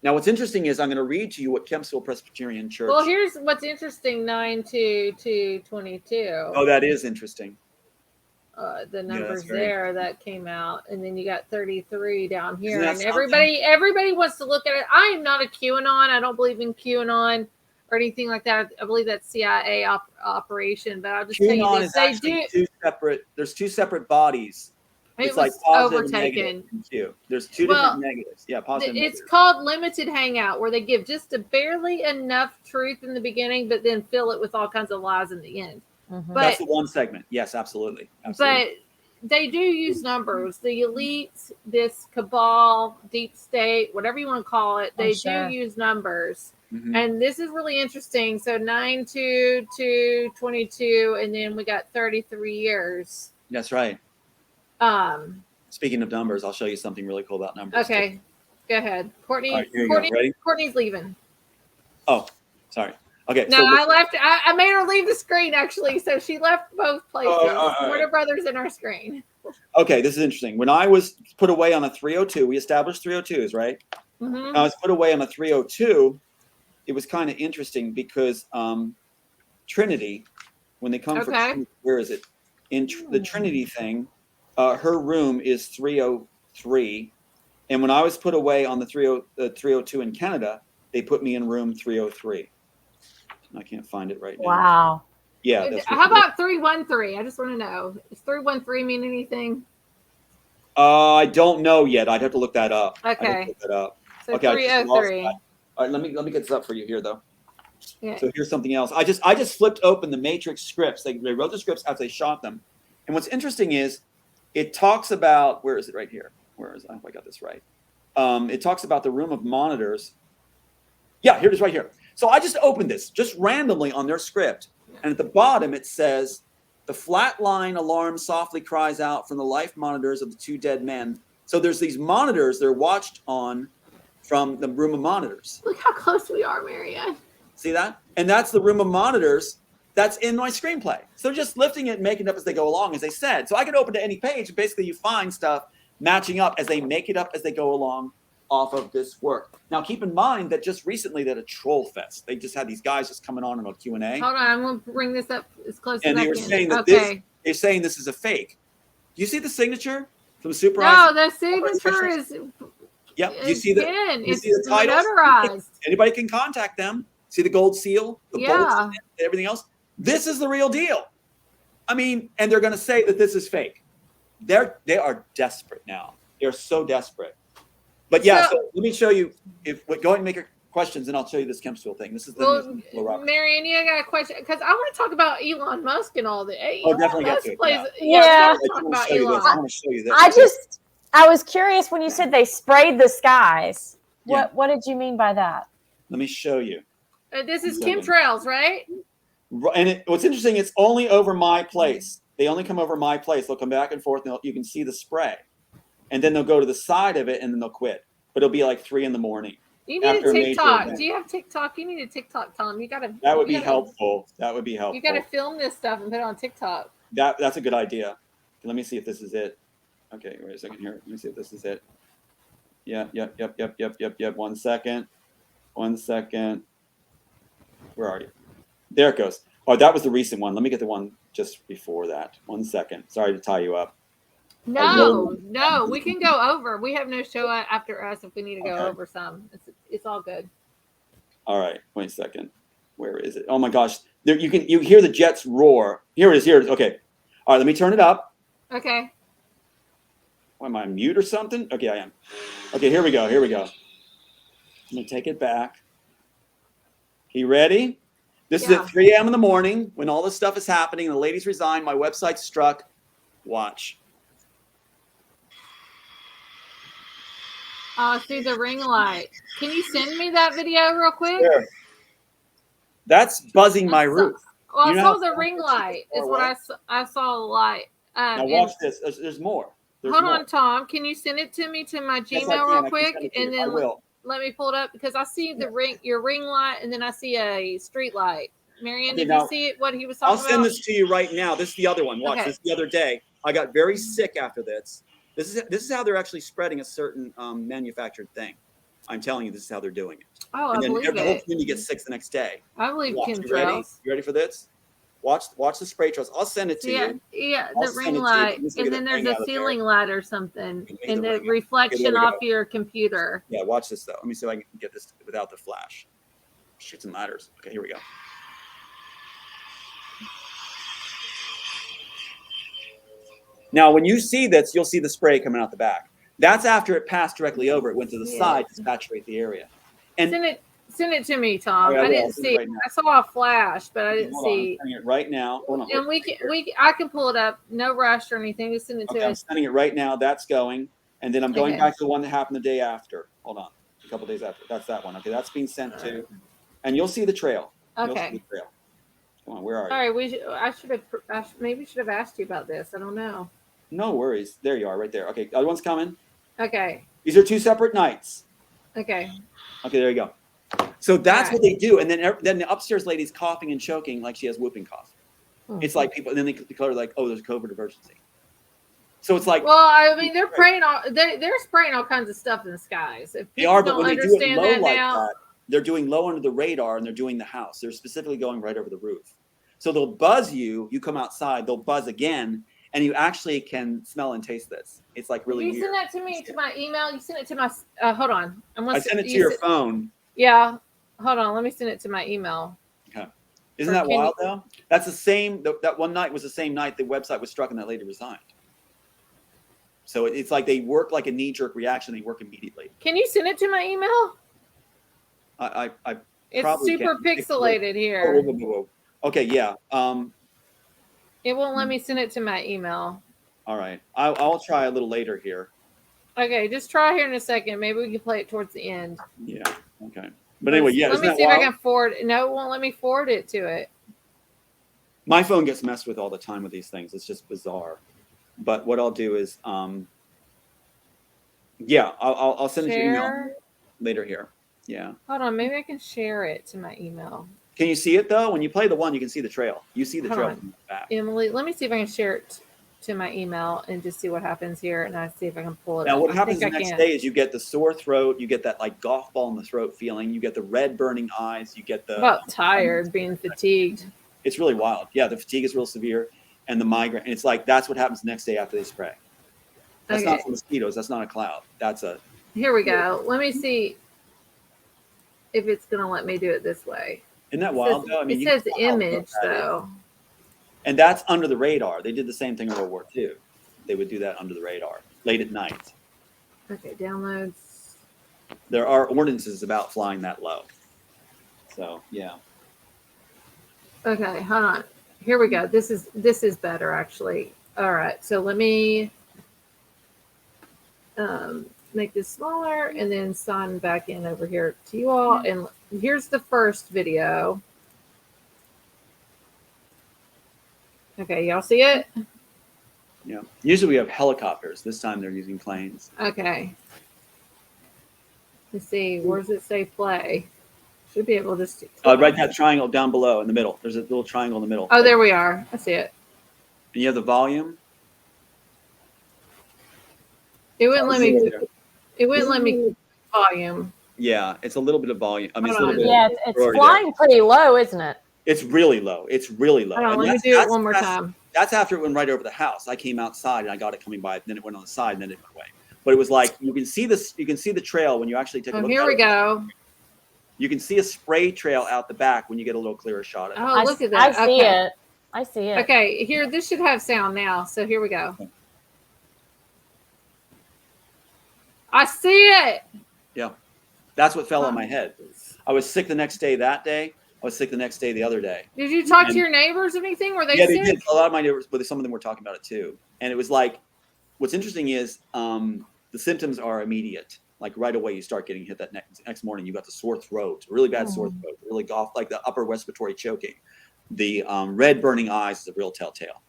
Now, what's interesting is I'm going to read to you what Kempsville Presbyterian Church. Well, here's what's interesting: 9/2/22. Oh, that is interesting. The numbers there that came out, and then you got 33 down here, and everybody wants to look at it. I am not a QAnon. I don't believe in QAnon or anything like that. I believe that's CIA operation, but I'll just tell you this: they do. There's two separate bodies. It's like overtaken. There's two different negatives. Yeah, positive. It's called limited hangout, where they give just barely enough truth in the beginning, but then fill it with all kinds of lies in the end. But that's the one segment. Yes, absolutely. But they do use numbers. The elites, this cabal, deep state, whatever you want to call it, they do use numbers. Mm-hmm. And this is really interesting. So 9/2/22, and then we got 33 years. That's right. Speaking of numbers, I'll show you something really cool about numbers. Okay, go ahead, Courtney. Right, Ready? Courtney's leaving. Oh, sorry. Okay. No, I left. I made her leave the screen actually, so she left both places. Warner Brothers and our screen. Okay, this is interesting. When I was put away on a 302, we established 302s, right? Mm-hmm. I was put away on a 302. It was kind of interesting because Trinity, when they come for where is it? In the Trinity thing. Her room is 303, and when I was put away on the 302 in Canada, they put me in room 303. I can't find it right now. Wow. Yeah. How about 313? I just want to know. Does 313 mean anything? I don't know yet. I'd have to look that up. Okay. Look that up. So okay, 303. All right, let me get this up for you here though. Yeah. So here's something else. I just flipped open the Matrix scripts. They wrote the scripts as they shot them, and what's interesting is. It talks about, where is it right here? Where is it? I hope I got this right. It talks about the room of monitors. Yeah, here it is right here. So I just opened this just randomly on their script. And at the bottom, it says, the flat line alarm softly cries out from the life monitors of the two dead men. So there's these monitors they're watched on from the room of monitors. Look how close we are, Marianne. See that? And that's the room of monitors. That's in my screenplay. So just lifting it and making it up as they go along, as they said. So I can open to any page. And basically, you find stuff matching up as they make it up as they go along off of this work. Now, keep in mind that just recently they had a troll fest. They just had these guys just coming on a Q&A. Hold on, I'm going to bring this up as close as I can. And they were saying that they're saying this is a fake. Do you see the signature from the super? No, the signature is. Yep. You see the title. Notarized. Anybody can contact them. See the gold seal, the bolts, everything else. This is the real deal. I mean, and they're going to say that this is fake. They are desperate now. They're so desperate. But yeah, so let me show you. Go ahead and make your questions, and I'll show you this Kempsville thing. This is the Marianne, I got a question because I want to talk about Elon Musk and all the. Definitely get to it. Talk about Elon. I want to show you this. I was curious when you said they sprayed the skies. What did you mean by that? Let me show you. This is chemtrails, right? And what's interesting, it's only over my place. They only come over my place. They'll come back and forth, and you can see the spray. And then they'll go to the side of it, and then they'll quit. But it'll be like 3 a.m. You need a TikTok. Do you have TikTok? You need a TikTok, Tom. You gotta. That would be helpful. That would be helpful. You gotta film this stuff and put it on TikTok. That's a good idea. Let me see if this is it. Okay, wait a second here. Let me see if this is it. Yep. 1 second. 1 second. Where are you? There it goes. Oh, that was the recent one. Let me get the one just before that. 1 second. Sorry to tie you up. No, we can go over. We have no show after us if we need to go over some. It's all good. All right, wait a second. Where is it? Oh my gosh, there you hear the jets roar. Here it is. Here it is. Okay. All right, let me turn it up. Okay. Am I on mute or something? Okay, I am. Okay, here we go. I'm gonna take it back. You ready? This is at 3 a.m. in the morning when all this stuff is happening. The ladies resigned. My website's struck. Watch. Oh, see the ring light. Can you send me that video real quick? Sure. That's buzzing my roof. Well, I saw the ring light. Is what I saw the light. Now watch this. There's more. Hold on, Tom. Can you send it to me to my Gmail real quick, and then let me pull it up because I see your ring light, and then I see a street light. Marianne, did you see it? What he was talking about? I'll send this to you right now. This is the other one. Watch. This is the other day. I got very sick after this. This is how they're actually spreading a certain manufactured thing. I'm telling you, this is how they're doing it. Oh, and I believe it. The whole community gets sick the next day. I believe chemtrails. You ready for this? Watch the spray trails. I'll send it to you. Yeah, the ring light, and then there's a ceiling light or something, and the reflection off your computer. Yeah, watch this though. Let me see if I can get this without the flash. Shoots and ladders. Okay, here we go. Now, when you see this, you'll see the spray coming out the back. That's after it passed directly over. It went to the side to saturate the area. And send it to me, Tom. I didn't see. Right I saw a flash, but I didn't see. I'm sending it right now. Hold on. And I can pull it up. No rush or anything. Just send it to us. I'm sending it right now. That's going, and then I'm going back to the one that happened the day after. Hold on, a couple days after. That's that one. Okay, that's being sent to, and you'll see the trail. Okay. You'll see the trail. Come on, where are you? All right, maybe should have asked you about this. I don't know. No worries. There you are, right there. Okay, the other one's coming. Okay. These are 2 separate nights. Okay. Okay, there you go. So that's what they do, and then the upstairs lady's coughing and choking like she has whooping cough. It's like people, and then they declare like, oh, there's a COVID emergency. So it's like, well, I mean, they're spraying all kinds of stuff in the skies. If they are, but when they do it low like that, they're doing low under the radar, and they're doing the house. They're specifically going right over the roof. So they'll buzz you. You come outside, they'll buzz again. And you actually can smell and taste this. It's like really weird. You send that to me to my email. You send it to my. Hold on. I sent it to your phone. Yeah. Hold on. Let me send it to my email. Okay. Isn't that wild though? That's the same. That one night was the same night the website was struck and that lady resigned. So it's like they work like a knee-jerk reaction. They work immediately. Can you send it to my email? I it's super pixelated here. Whoa. Okay. Yeah. It won't let me send it to my email. All right. I'll try a little later here. Okay, just try here in a second. Maybe we can play it towards the end. Yeah. Okay. But anyway, yeah. Let me see if I can forward. No, it won't let me forward it to it. My phone gets messed with all the time with these things. It's just bizarre. But what I'll do is, I'll send it to your email later here. Yeah. Hold on. Maybe I can share it to my email. Can you see it though? When you play the one, you can see the trail. You see the trail from the back. Emily, let me see if I can share it to my email and just see what happens here, and I see if I can pull it. Now, what happens the next day is you get the sore throat, you get that like golf ball in the throat feeling, you get the red burning eyes, you get the tired, being fatigued. It's really wild. Yeah, the fatigue is real severe, and the migraine. And it's like that's what happens the next day after they spray. That's not for mosquitoes. That's not a cloud. That's a. Here we go. Let me see if it's gonna let me do it this way. Isn't that wild though? I mean, it says image though. And that's under the radar. They did the same thing in World War II. They would do that under the radar, late at night. Okay, downloads. There are ordinances about flying that low. So, yeah. Okay, hold on. Here we go. This is better, actually. All right, so let me make this smaller and then sign back in over here to you all. And here's the first video. Okay, y'all see it? Yeah. Usually we have helicopters. This time they're using planes. Okay. Let's see. Where does it say play? Should be able to just. Right, that triangle down below in the middle. There's a little triangle in the middle. Oh, there we are. I see it. And you have the volume. It wouldn't let me. It wouldn't let me volume. Yeah, it's a little bit of volume. I mean, it's a little bit. Yeah, it's flying pretty low, isn't it? It's really low. It's really low. Hold on, let me do it one more time. That's after it went right over the house. I came outside and I got it coming by. Then it went on the side and then it went away. But it was like you can see this. You can see the trail when you actually take a look. Here we go. You can see a spray trail out the back when you get a little clearer shot of it. Oh, look at that. I see it. I see it. Okay, here, this should have sound now. So here we go. I see it. Yeah. That's what fell on my head. I was sick the next day that day. I was sick the next day the other day. Did you talk to your neighbors or anything? Were they sick? Yeah, they did. A lot of my neighbors, but some of them were talking about it too. And it was like, what's interesting is the symptoms are immediate. Like right away, you start getting hit that next morning. You got the sore throat, really bad sore throat, really like the upper respiratory choking. The red burning eyes is a real telltale.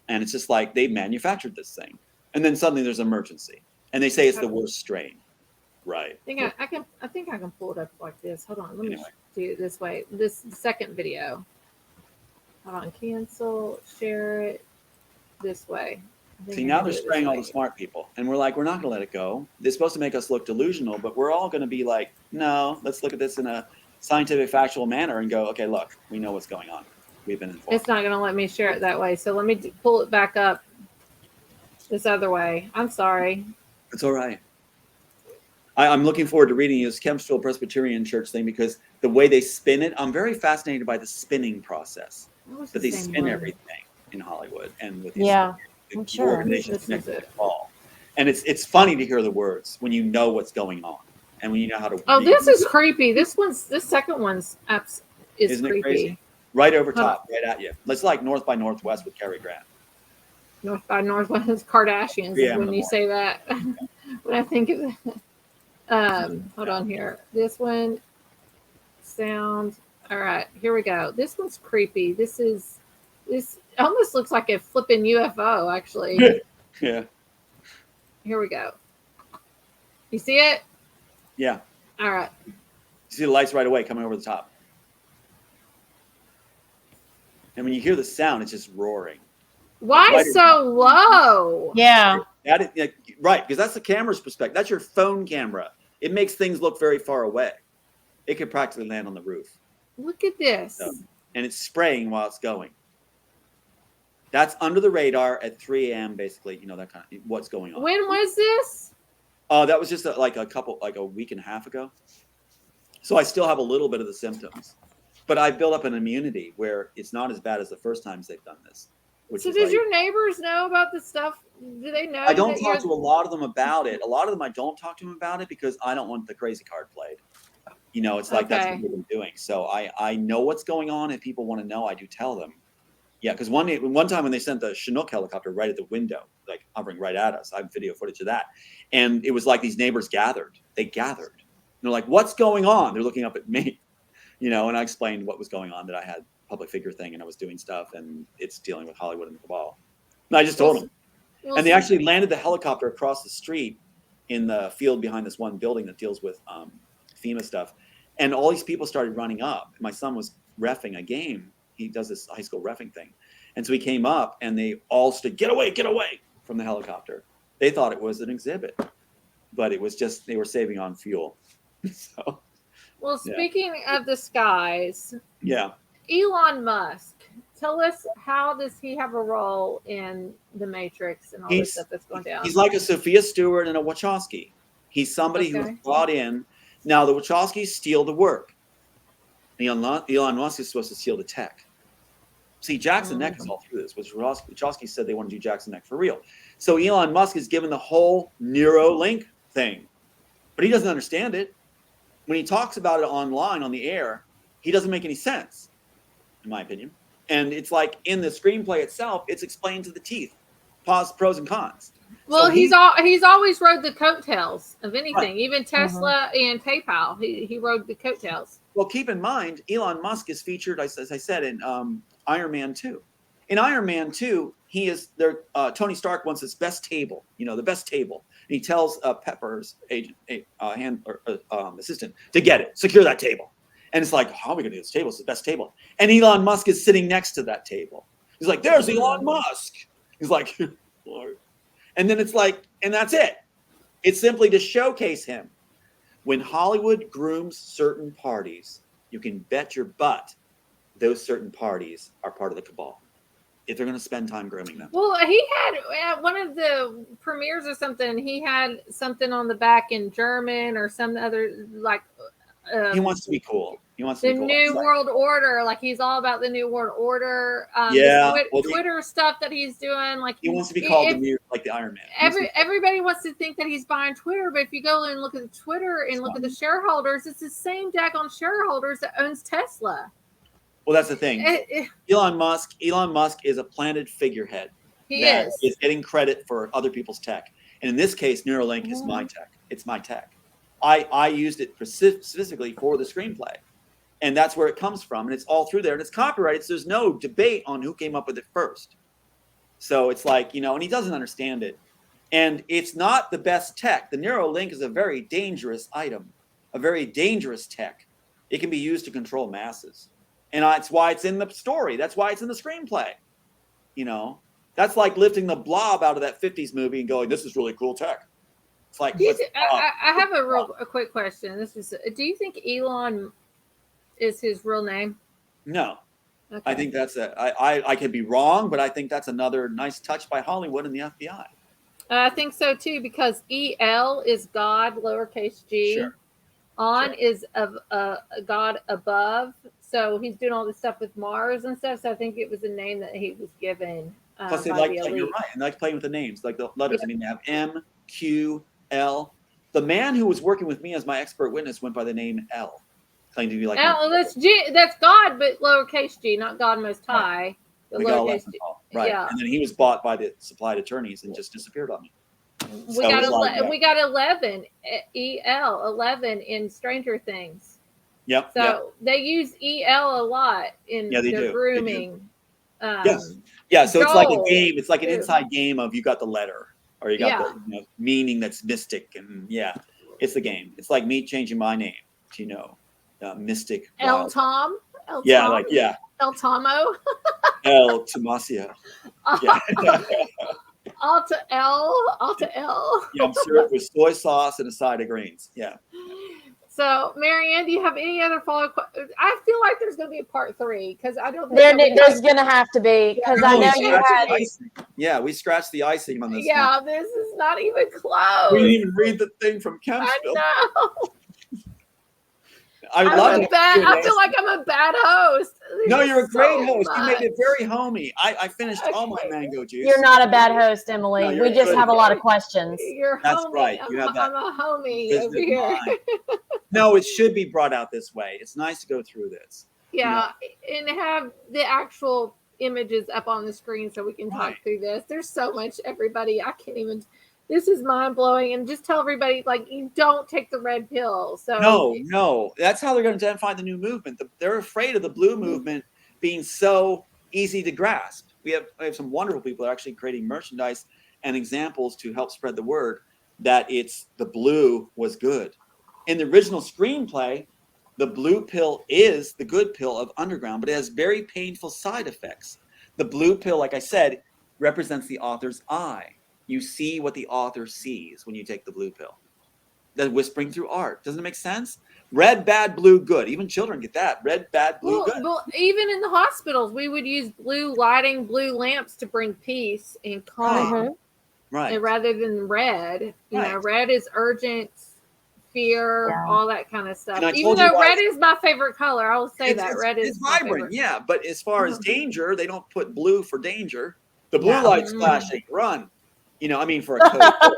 And it's just like they manufactured this thing. And then suddenly there's an emergency. And they say it's the worst strain. Right. I think I can pull it up like this. Hold on. Let me do it this way. This second video. Hold on. Cancel. Share it this way. See, now they're spraying all the smart people. And we're like, we're not going to let it go. They're supposed to make us look delusional, but we're all going to be like, no, let's look at this in a scientific, factual manner and go, okay, look, we know what's going on. We've been informed. It's not going to let me share it that way. So let me pull it back up this other way. I'm sorry. It's all right. I'm looking forward to reading this Kempsville Presbyterian Church thing because the way they spin it, I'm very fascinated by the spinning process. That they spin everything in Hollywood and with these I'm sure. organizations connected to the ball. And it's funny to hear the words when you know what's going on and when you know how to. Oh, this is creepy. This second one's is Isn't creepy. It crazy? Right over top, right at you. It's like North by Northwest with Cary Grant. North by Northwest Kardashians is when you say that. When I think of that. Hold on here. This one sound. All right, here we go. This one's creepy. This almost looks like a flipping UFO, actually. Yeah. Here we go. You see it? Yeah. All right. You see the lights right away coming over the top. And when you hear the sound, it's just roaring. Why so low? Yeah. Right, because that's the camera's perspective. That's your phone camera. It makes things look very far away. It could practically land on the roof. Look at this. So, and it's spraying while it's going. That's under the radar at 3 a.m. basically, that kind of what's going on. When was this? That was just like a week and a half ago. So I still have a little bit of the symptoms. But I built up an immunity where it's not as bad as the first times they've done this. So did your neighbors know about this stuff? Do they know? I don't talk to a lot of them about it. A lot of them I don't talk to them about it because I don't want the crazy card played. It's like that's what they've been doing. So I know what's going on. If people want to know, I do tell them. Yeah, because one time when they sent the Chinook helicopter right at the window, like hovering right at us, I have video footage of that. And it was like these neighbors gathered. They gathered. And they're like, what's going on? They're looking up at me, and I explained what was going on, that I had public figure thing and I was doing stuff and it's dealing with Hollywood and the cabal. And I just told them. And they actually landed the helicopter across the street in the field behind this one building that deals with FEMA stuff. And all these people started running up. My son was reffing a game. He does this high school reffing thing. And so he came up and they all stood, get away from the helicopter. They thought it was an exhibit, but it was just, they were saving on fuel. So, well, speaking of the skies. Yeah. Elon Musk, tell us, how does he have a role in the Matrix and all this stuff that's going down? He's like a Sophia Stewart and a Wachowski. He's somebody who's brought in. Now, the Wachowskis steal the work. Elon Musk is supposed to steal the tech. See, Jackson Neck is all through this, which Wachowski said they want to do Jackson Neck for real. So Elon Musk is given the whole Neuralink thing, but he doesn't understand it. When he talks about it online on the air, he doesn't make any sense, in my opinion. And it's like in the screenplay itself, it's explained to the teeth, pros and cons. Well, so he's always rode the coattails of anything, right. Even Tesla and PayPal. He rode the coattails. Well, keep in mind, Elon Musk is featured, as I said, in Iron Man 2. In Iron Man 2, he is there. Tony Stark wants his best table, the best table. he tells Pepper's assistant to get it, secure that table. And it's like, how are we going to do this table? It's the best table. And Elon Musk is sitting next to that table. He's like, there's Elon Musk. He's like, Lord. And then it's like, and that's it. It's simply to showcase him. When Hollywood grooms certain parties, you can bet your butt those certain parties are part of the cabal. If they're going to spend time grooming them. Well, he had at one of the premieres or something, he had something on the back in German or some other, like, he wants to be cool. He wants to be cool. The New World Order, like he's all about the New World Order. Twitter stuff that he's doing, like he wants to be called like the Iron Man. Everybody wants to think that he's buying Twitter, but if you go and look at the Twitter and look at the shareholders, it's the same daggone shareholders that owns Tesla. Well, that's the thing. Elon Musk is a planted figurehead. He is getting credit for other people's tech, and in this case, Neuralink is my tech. It's my tech. I used it specifically for the screenplay. And that's where it comes from. And it's all through there. And it's copyrighted. So there's no debate on who came up with it first. So it's like, and he doesn't understand it. And it's not the best tech. The Neuralink is a very dangerous item, a very dangerous tech. It can be used to control masses. And that's why it's in the story. That's why it's in the screenplay. That's like lifting the Blob out of that 50s movie and going, this is really cool tech. It's like, I have a quick question. Do you think Elon is his real name? No. Okay. I think that's I could be wrong, but I think that's another nice touch by Hollywood and the FBI. I think so too, because EL is God, lowercase g. Sure. Is a God above. So he's doing all this stuff with Mars and stuff. So I think it was a name that he was given. Plus, they like, you're right, and they like playing with the names, like the letters. Yeah. I mean, they have M, Q, L. The man who was working with me as my expert witness went by the name L. Claimed to be like that's G. That's God, but lowercase g, not God Most High. The lowercase g. Right. Yeah. And then he was bought by the supplied attorneys and just disappeared on me. We got 11 EL 11 in Stranger Things. Yep. So they use EL a lot in their grooming. Yes. Yeah. So it's like a game. It's like an inside game of you got the letter or you got the meaning that's mystic, and it's the game. It's like me changing my name to mystic. El Tom. El Tomo. El Tomasio. Alta L. Yeah, I'm served with soy sauce and a side of greens. Yeah. So, Marianne, do you have any other follow-up? I feel like there's going to be a part 3 because I don't. There's going to have to be because I know you had. Yeah, we scratched the icing on this. Yeah, one. This is not even close. We didn't even read the thing from Kempsville. I know. I feel like I'm a bad host. No, you're a great host. You made it very homey. I finished all my mango juice. You're not a bad host, Emily. We just have a lot of questions. That's right. I'm a homie over here. No, it should be brought out this way. It's nice to go through this. Yeah, and have the actual images up on the screen so we can talk through this. There's so much, everybody. I can't even. This is mind blowing, and just tell everybody you don't take the red pill. So no, that's how they're going to identify the new movement. They're afraid of the blue movement being so easy to grasp. We have some wonderful people that are actually creating merchandise and examples to help spread the word that the blue was good. In the original screenplay, the blue pill is the good pill of underground, but it has very painful side effects. The blue pill, like I said, represents the author's eye. You see what the author sees when you take the blue pill. That's whispering through art. Doesn't it make sense? Red, bad, blue, good. Even children get that. Red, bad, blue, good. Well, even in the hospitals, we would use blue lamps to bring peace and calm. Right. Rather than red. Red is urgent, fear, all that kind of stuff. Even though red is my favorite color, I will say that. Red is vibrant, but as far as danger, they don't put blue for danger. The blue light's flashing, run. For a code.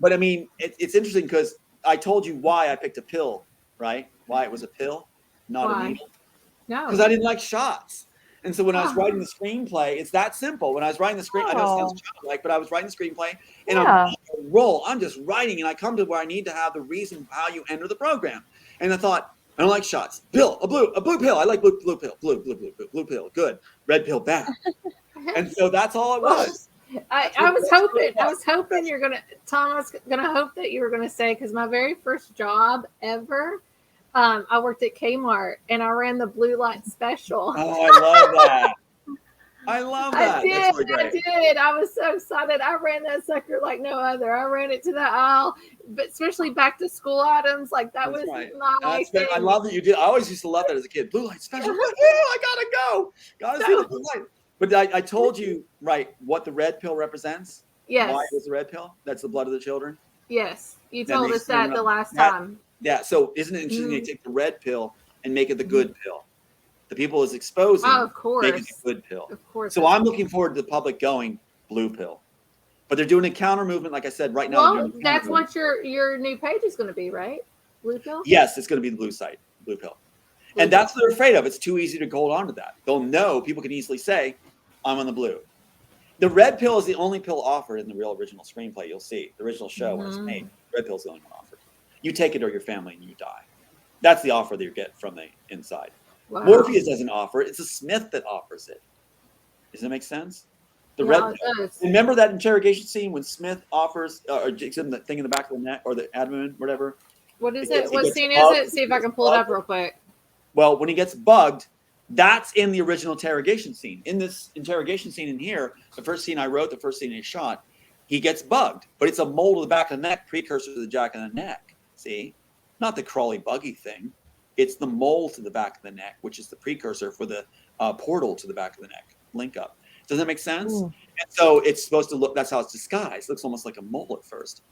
But it's interesting because I told you why I picked a pill, right? Why it was a pill, not a needle. No. Because I didn't like shots. And so when I was writing the screenplay, it's that simple. When I was writing the screenplay, I know it sounds childlike, but I was writing the screenplay and I'm on a roll. I'm just writing and I come to where I need to have the reason how you enter the program. And I thought, I don't like shots. Pill, a blue pill. I like blue pill. Blue pill. Good. Red pill, bad. And so that's all it was. I was hoping you're gonna, Tom. I was gonna hope that you were gonna say, because my very first job ever, I worked at Kmart and I ran the blue light special. Oh, I love that. I love that. I did. I was so excited. I ran that sucker like no other. I ran it to the aisle, but especially back to school items. Like that was my thing. I love that you did. I always used to love that as a kid. Blue light special. I gotta go. Gotta see the blue light. But I told you, right, what the red pill represents? Yes. Why it was the red pill? That's the blood of the children? Yes. You told us that the last time. Yeah. So isn't it interesting they take the red pill and make it the good pill? The people is exposing, of course, make it the good pill. Of course. So I'm looking forward to the public going blue pill. But they're doing a counter movement, like I said, right now. Well, that's what your new page is going to be, right? Blue pill? Yes, it's going to be the blue site, blue pill. And that's what they're afraid of. It's too easy to hold on to that. They'll know, people can easily say, I'm on the blue. The red pill is the only pill offered in the real original screenplay. You'll see the original show when it's made. Red pill is the only one offered. You take it or your family and you die. That's the offer that you get from the inside. Wow. Morpheus doesn't offer it. It's a Smith that offers it. Does that make sense? The red pill. Remember that interrogation scene when Smith offers, or gives him the thing in the back of the neck or the abdomen, whatever? What is it? What scene is it? See if I can pull it up real quick. Well, when he gets bugged, that's in the original interrogation scene. In this interrogation scene in here, the first scene I wrote, the first scene I shot, he gets bugged, but it's a mole to the back of the neck, precursor to the jack of the neck. See? Not the crawly buggy thing. It's the mole to the back of the neck, which is the precursor for the portal to the back of the neck. Link up. Does that make sense? And so it's supposed to look, that's how it's disguised. It looks almost like a mole at first.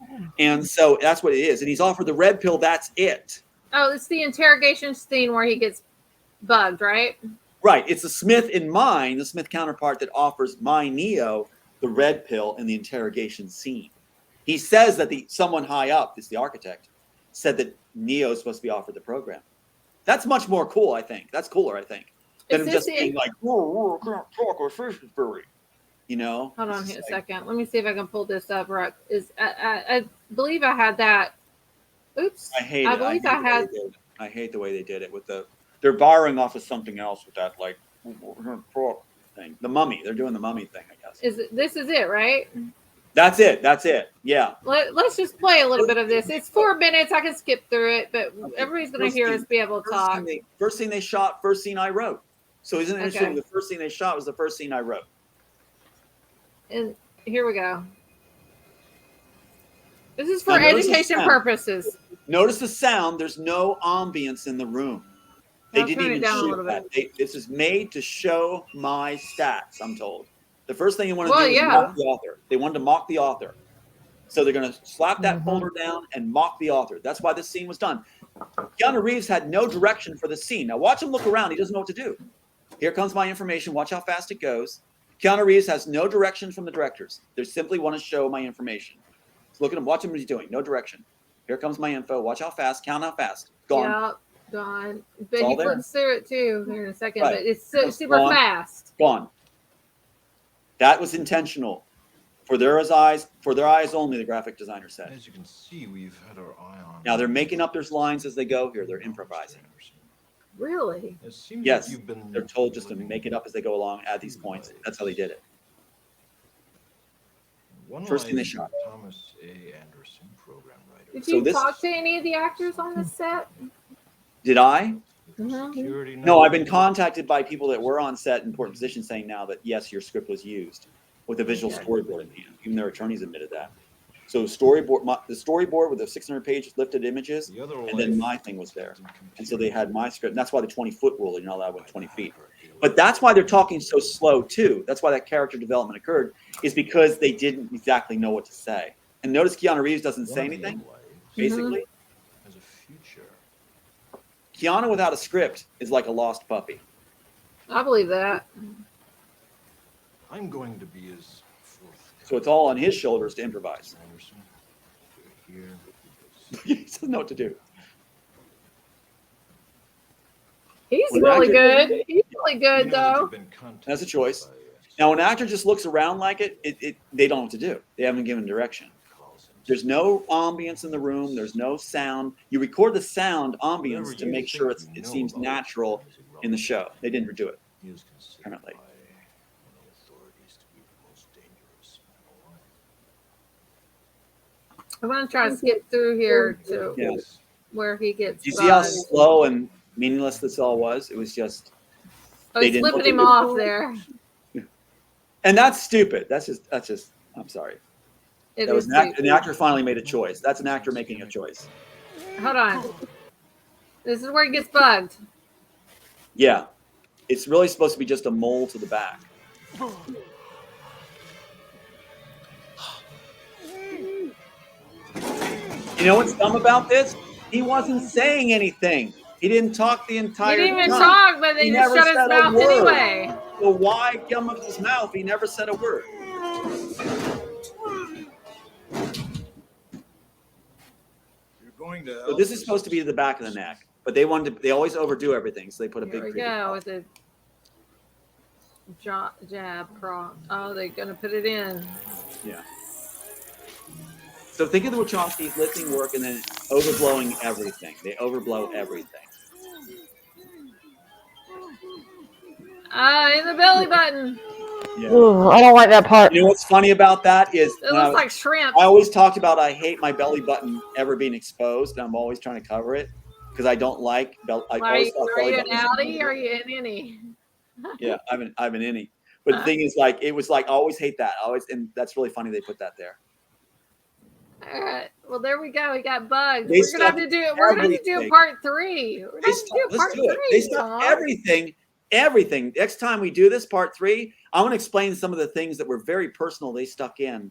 And so that's what it is. And he's offered the red pill. That's it. Oh, it's the interrogation scene where he gets bugged, right? Right. It's the Smith in mine, the Smith counterpart that offers my Neo the red pill in the interrogation scene. He says that someone high up, it's the architect, said that Neo is supposed to be offered the program. That's much more cool, I think. That's cooler, I think, than him just being like, whoa, can't talk or Fishbury. You know? Hold on here a second. Let me see if I can pull this up. Right. I believe I had that. Oops. I hate it. I hate the way they did it with they're borrowing off of something else with that like thing. The mummy. They're doing the mummy thing, I guess. This is it, right? That's it. Yeah. Let's just play a little bit of this. It's 4 minutes. I can skip through it, but everybody's going to hear us be able to talk. First scene they shot, first scene I wrote. So isn't it interesting? The first scene they shot was the first scene I wrote. And here we go. This is for education purposes. Notice the sound. There's no ambience in the room. They didn't even shoot that. This is made to show my stats, I'm told. The first thing you want to do is mock the author. They wanted to mock the author. So they're going to slap that folder down and mock the author. That's why this scene was done. Keanu Reeves had no direction for the scene. Now watch him look around. He doesn't know what to do. Here comes my information. Watch how fast it goes. Keanu Reeves has no direction from the directors. They simply want to show my information. So look at him. Watch him what he's doing. No direction. Here comes my info. Watch how fast. Count how fast. Gone. Yep, gone. But he flips through it too here in a second. Right. But it's so super fast. Gone. That was intentional. For their eyes only, the graphic designer said. As you can see, we've had our eye on. Now they're making up their lines as they go here. They're improvising. Really? Yes. They're told just to make it up as they go along, add these points. That's how they did it. First thing they shot. Thomas A. Anderson, program writer. Did you talk to any of the actors on the set? Did I? Mm-hmm. No, I've been contacted by people that were on set in important positions saying now that, yes, your script was used with a visual storyboard in hand. Even their attorneys admitted that. So the storyboard with the 600-page lifted images, and then my thing was there. And so they had my script. And that's why the 20-foot rule, you're not allowed with 20 feet. But that's why they're talking so slow, too. That's why that character development occurred, is because they didn't exactly know what to say. And notice Keanu Reeves doesn't say anything, basically. Keanu without a script is like a lost puppy. I believe that. I'm going to be his fourth. So it's all on his shoulders to improvise. He doesn't know what to do. He's really good. He's really good, though. That's a choice. Now, when an actor just looks around like it, they don't know what to do. They haven't given direction. There's no ambience in the room. There's no sound. You record the sound ambience to make sure it seems natural in the show. They didn't do it, apparently. I'm going to try to skip through here to where he gets. Do you see how slow and meaningless this all was? It was just. Oh, he's flipping him off there. And that's stupid. That's just. I'm sorry. That was an actor finally made a choice. That's an actor making a choice. Hold on. This is where he gets bugged. Yeah. It's really supposed to be just a mole to the back. You know what's dumb about this? He wasn't saying anything. He didn't talk the entire time. He didn't even talk, but they just shut his mouth anyway. So why gum up his mouth? He never said a word. So this is supposed to be the back of the neck, but they always overdo everything, so they put a big. Here we go with the jab cross. Oh, they're gonna put it in. Yeah. So think of the Wachowskis lifting work and then overblowing everything. They overblow everything. In the belly button. Yeah. Ooh, I don't like that part. You know what's funny about that is it looks like shrimp. I always talked about I hate my belly button ever being exposed, and I'm always trying to cover it because I don't like belly. Are you an outie or are you an innie? Yeah, I'm an innie. But the thing is, like, it was like I always hate that. And that's really funny they put that there. All right. Well, there we go. We got bugged. We're gonna have to do it. We're gonna have to do part 3. We're gonna have to do part 3. They stopped everything. Everything. Next time we do this part 3, I want to explain some of the things that were very personal they stuck in.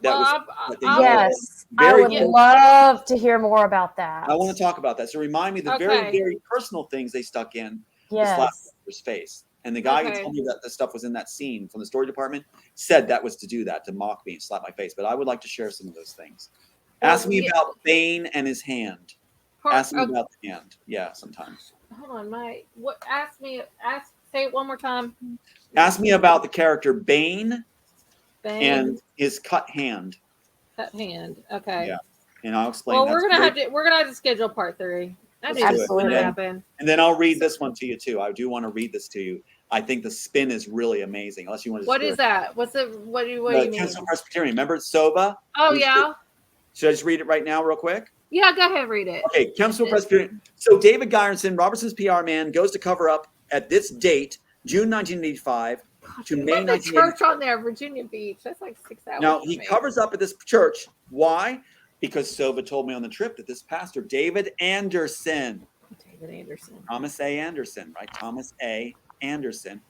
I would love to hear more about that. I want to talk about that. So remind me the very, very personal things they stuck in the slapper's face. And the guy who told me that the stuff was in that scene from the story department said that was to do that, to mock me and slap my face. But I would like to share some of those things. Ask me about Bane and his hand. Ask me about the hand. Yeah, sometimes. Hold on, say it one more time. Ask me about the character Bane and his cut hand. Cut hand. Okay. Yeah. And I'll explain. Well, we're gonna have to schedule part 3. That's absolutely happen. And then I'll read this one to you too. I do want to read this to you. I think the spin is really amazing. Unless you want to. What is that? What do you mean? Council Presbyterian. Remember Sova? Oh yeah. Should I just read it right now, real couch? Yeah, go ahead, read it. Okay, Council Presbyterian. So David Geyerson, Robertson's PR man, goes to cover up at this date, June 1985 to May 1985. Church on there, Virginia Beach. That's like 6 hours. Now he covers up at this church. Why? Because Sova told me on the trip that this pastor, David Anderson. Thomas A. Anderson, right? Thomas A. Anderson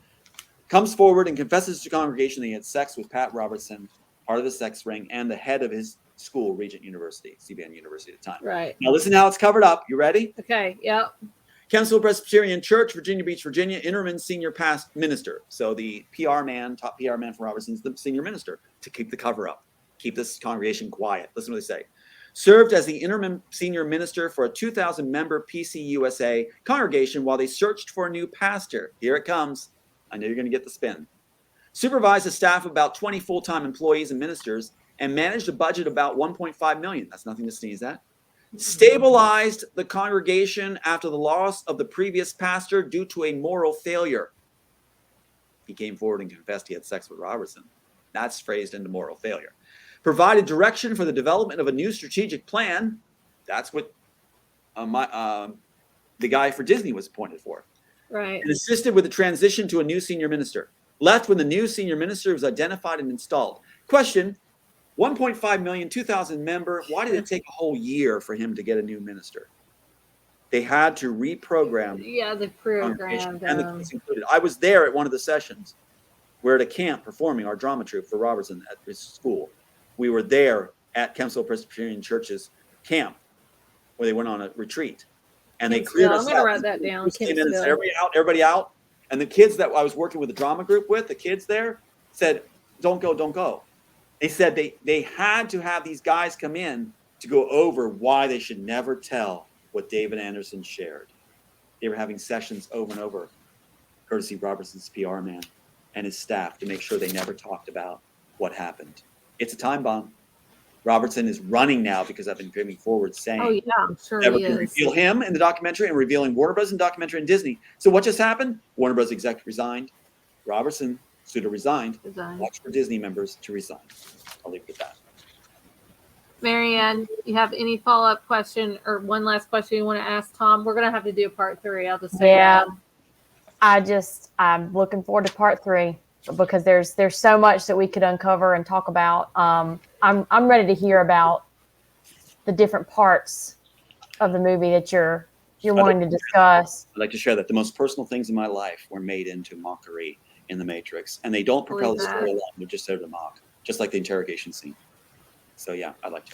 comes forward and confesses to the congregation that he had sex with Pat Robertson, part of the sex ring, and the head of his school, Regent University, CBN University at the time. Right. Now listen how it's covered up. You ready? Okay. Yep. Kempsville Presbyterian Church, Virginia Beach, Virginia, interim senior past minister. So the PR man, top PR man for Robertson's the senior minister to keep the cover up, keep this congregation quiet. Listen to what they say. Served as the interim senior minister for a 2,000-member PCUSA congregation while they searched for a new pastor. Here it comes. I know you're going to get the spin. Supervised a staff of about 20 full-time employees and ministers and managed a budget of about $1.5 million. That's nothing to sneeze at. Stabilized the congregation after the loss of the previous pastor due to a moral failure. He came forward and confessed he had sex with Robertson. That's phrased into moral failure. Provided direction for the development of a new strategic plan. That's what the guy for Disney was appointed for. Right. And assisted with the transition to a new senior minister. Left when the new senior minister was identified and installed. Question, 1.5 million, 2,000 member. Why did it take a whole year for him to get a new minister? They had to reprogram. Yeah, the program. And the kids included. I was there at one of the sessions. We're at a camp performing our drama troupe for Robertson at his school. We were there at Kempsville Presbyterian Church's camp where they went on a retreat. And they cleared us out. I'm going to write that down. Everybody out. And the kids that I was working with the drama group with, the kids there, said, don't go, don't go. They said they had to have these guys come in to go over why they should never tell what David Anderson shared. They were having sessions over and over, courtesy Robertson's PR man and his staff, to make sure they never talked about what happened. It's a time bomb. Robertson is running now because I've been coming forward saying, "Oh yeah, I'm sure never he can is." Reveal him in the documentary and revealing Warner Bros. In the documentary and Disney. So what just happened? Warner Bros. Exec resigned. Robertson pseudo resigned. Watch for Disney members to resign. I'll leave it at that. Marianne, you have any follow-up question or one last question you want to ask Tom? We're going to have to do a part 3. I'll just say that. I'm looking forward to part 3 because there's so much that we could uncover and talk about. I'm ready to hear about the different parts of the movie that you're wanting to discuss. I'd like to share that the most personal things in my life were made into mockery in The Matrix, and they don't propel the story along. They're just there to mock, just like the interrogation scene. So yeah, I'd like to.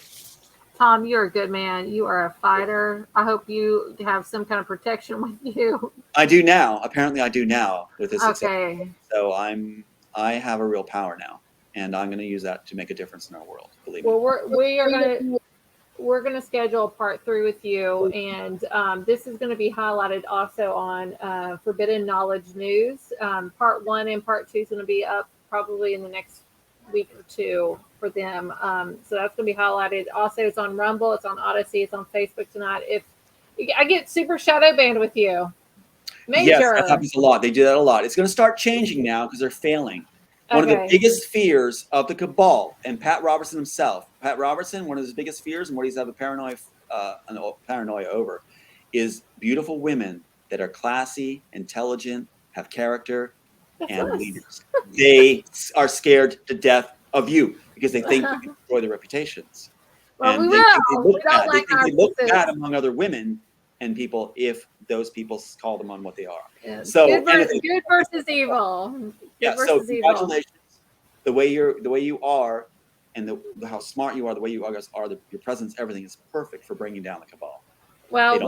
Tom, you're a good man. You are a fighter. I hope you have some kind of protection with you. I do now. Apparently, I do now with this. Okay. So I have a real power now, and I'm going to use that to make a difference in our world. Believe me. Well, we're gonna schedule part 3 with you, and this is going to be highlighted also on Forbidden Knowledge News. Part 1 and part 2 is going to be up probably in the next week or 2 for them. So that's going to be highlighted. Also, it's on Rumble, it's on ODYSEE, it's on Facebook tonight. If I get super shadow banned with you, major. Yes, that happens a lot. They do that a lot. It's going to start changing now because they're failing. One of the biggest fears of the cabal, and Pat Robertson himself, one of his biggest fears and what he's have a paranoia over, is beautiful women that are classy, intelligent, have character, and leaders. They are scared to death of you because they think you can destroy their reputations. Well, and we will. They look bad among other women and people if those people call them on what they are. Yeah. So good versus evil. So congratulations. The way you are, and how smart you are, the way you are, your presence, everything is perfect for bringing down the cabal. Well, I'm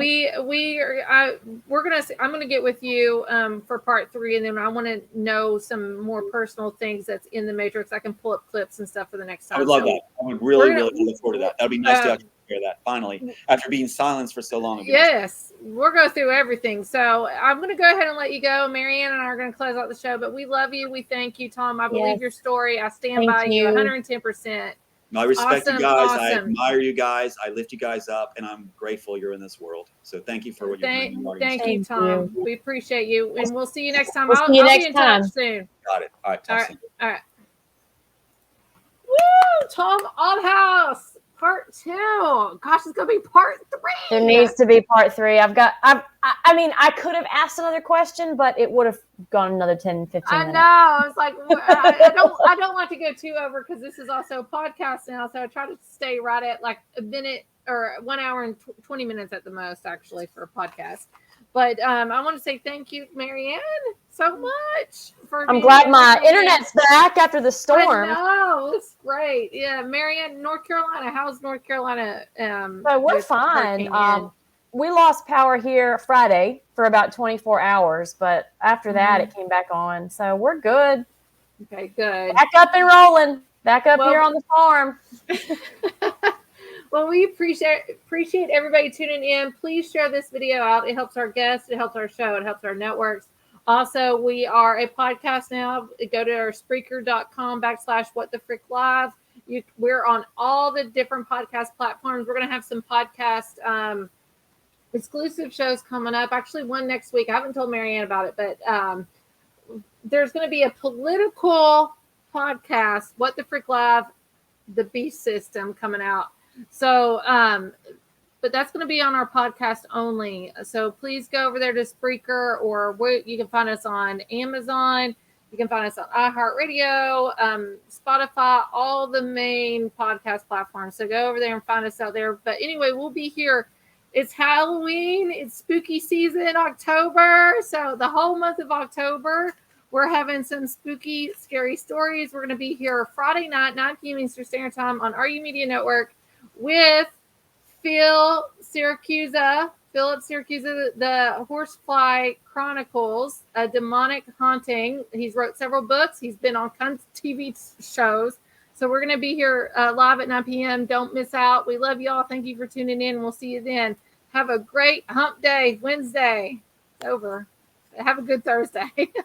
gonna get with you for part 3, and then I want to know some more personal things that's in the Matrix. I can pull up clips and stuff for the next time. I would love that. I would really look forward to that. That'd be nice to actually hear that finally after being silenced for so long. Yes, we'll go through everything. So I'm going to go ahead and let you go. Marianne and I are going to close out the show, but we love you. We thank you, Tom. I believe your story. I stand by you 110%. I respect you guys. I admire you guys. I lift you guys up, and I'm grateful you're in this world. So thank you for what you're doing. Thank you, Tom. We appreciate you, and we'll see you next time. I'll be in touch soon. Got it. All right. All right. Woo! Tom Althouse. Part 2. Gosh, it's gonna be part 3. There needs to be part 3. I mean, I could have asked another question, but it would have gone another 10, 15 minutes. I know. I was like, I don't like to go too over because this is also a podcast now. So I try to stay right at like a minute or 1 hour and 20 minutes at the most, actually, for a podcast. But I want to say thank you, Marianne, so much for. I'm glad my internet's back after the storm. I know, it's great. Yeah, Marianne, North Carolina. How's North Carolina? So we're fine. We lost power here Friday for about 24 hours, but after that, it came back on. So we're good. Okay, good. Back up and rolling. Back up here on the farm. Well, we appreciate everybody tuning in. Please share this video out. It helps our guests. It helps our show. It helps our networks. Also, we are a podcast now. Go to our Spreaker.com/WhatTheFrick Live. We're on all the different podcast platforms. We're going to have some podcast exclusive shows coming up. Actually, one next week. I haven't told Marianne about it, but there's going to be a political podcast, What the Frick Live, the Beast System, coming out. So, but that's going to be on our podcast only. So please go over there to Spreaker, or you can find us on Amazon. You can find us on iHeartRadio, Spotify, all the main podcast platforms. So go over there and find us out there. But anyway, we'll be here. It's Halloween. It's spooky season, October. So the whole month of October, we're having some spooky, scary stories. We're going to be here Friday night, 9 p.m. Eastern Standard Time on RU Media Network with Philip Syracuse, the Horsefly Chronicles, a demonic haunting. He's wrote several books. He's been on TV shows. So we're going to be here live at 9 p.m. Don't miss out. We love y'all. Thank you for tuning in. We'll see you then. Have a great hump day, Wednesday. Over. Have a good Thursday.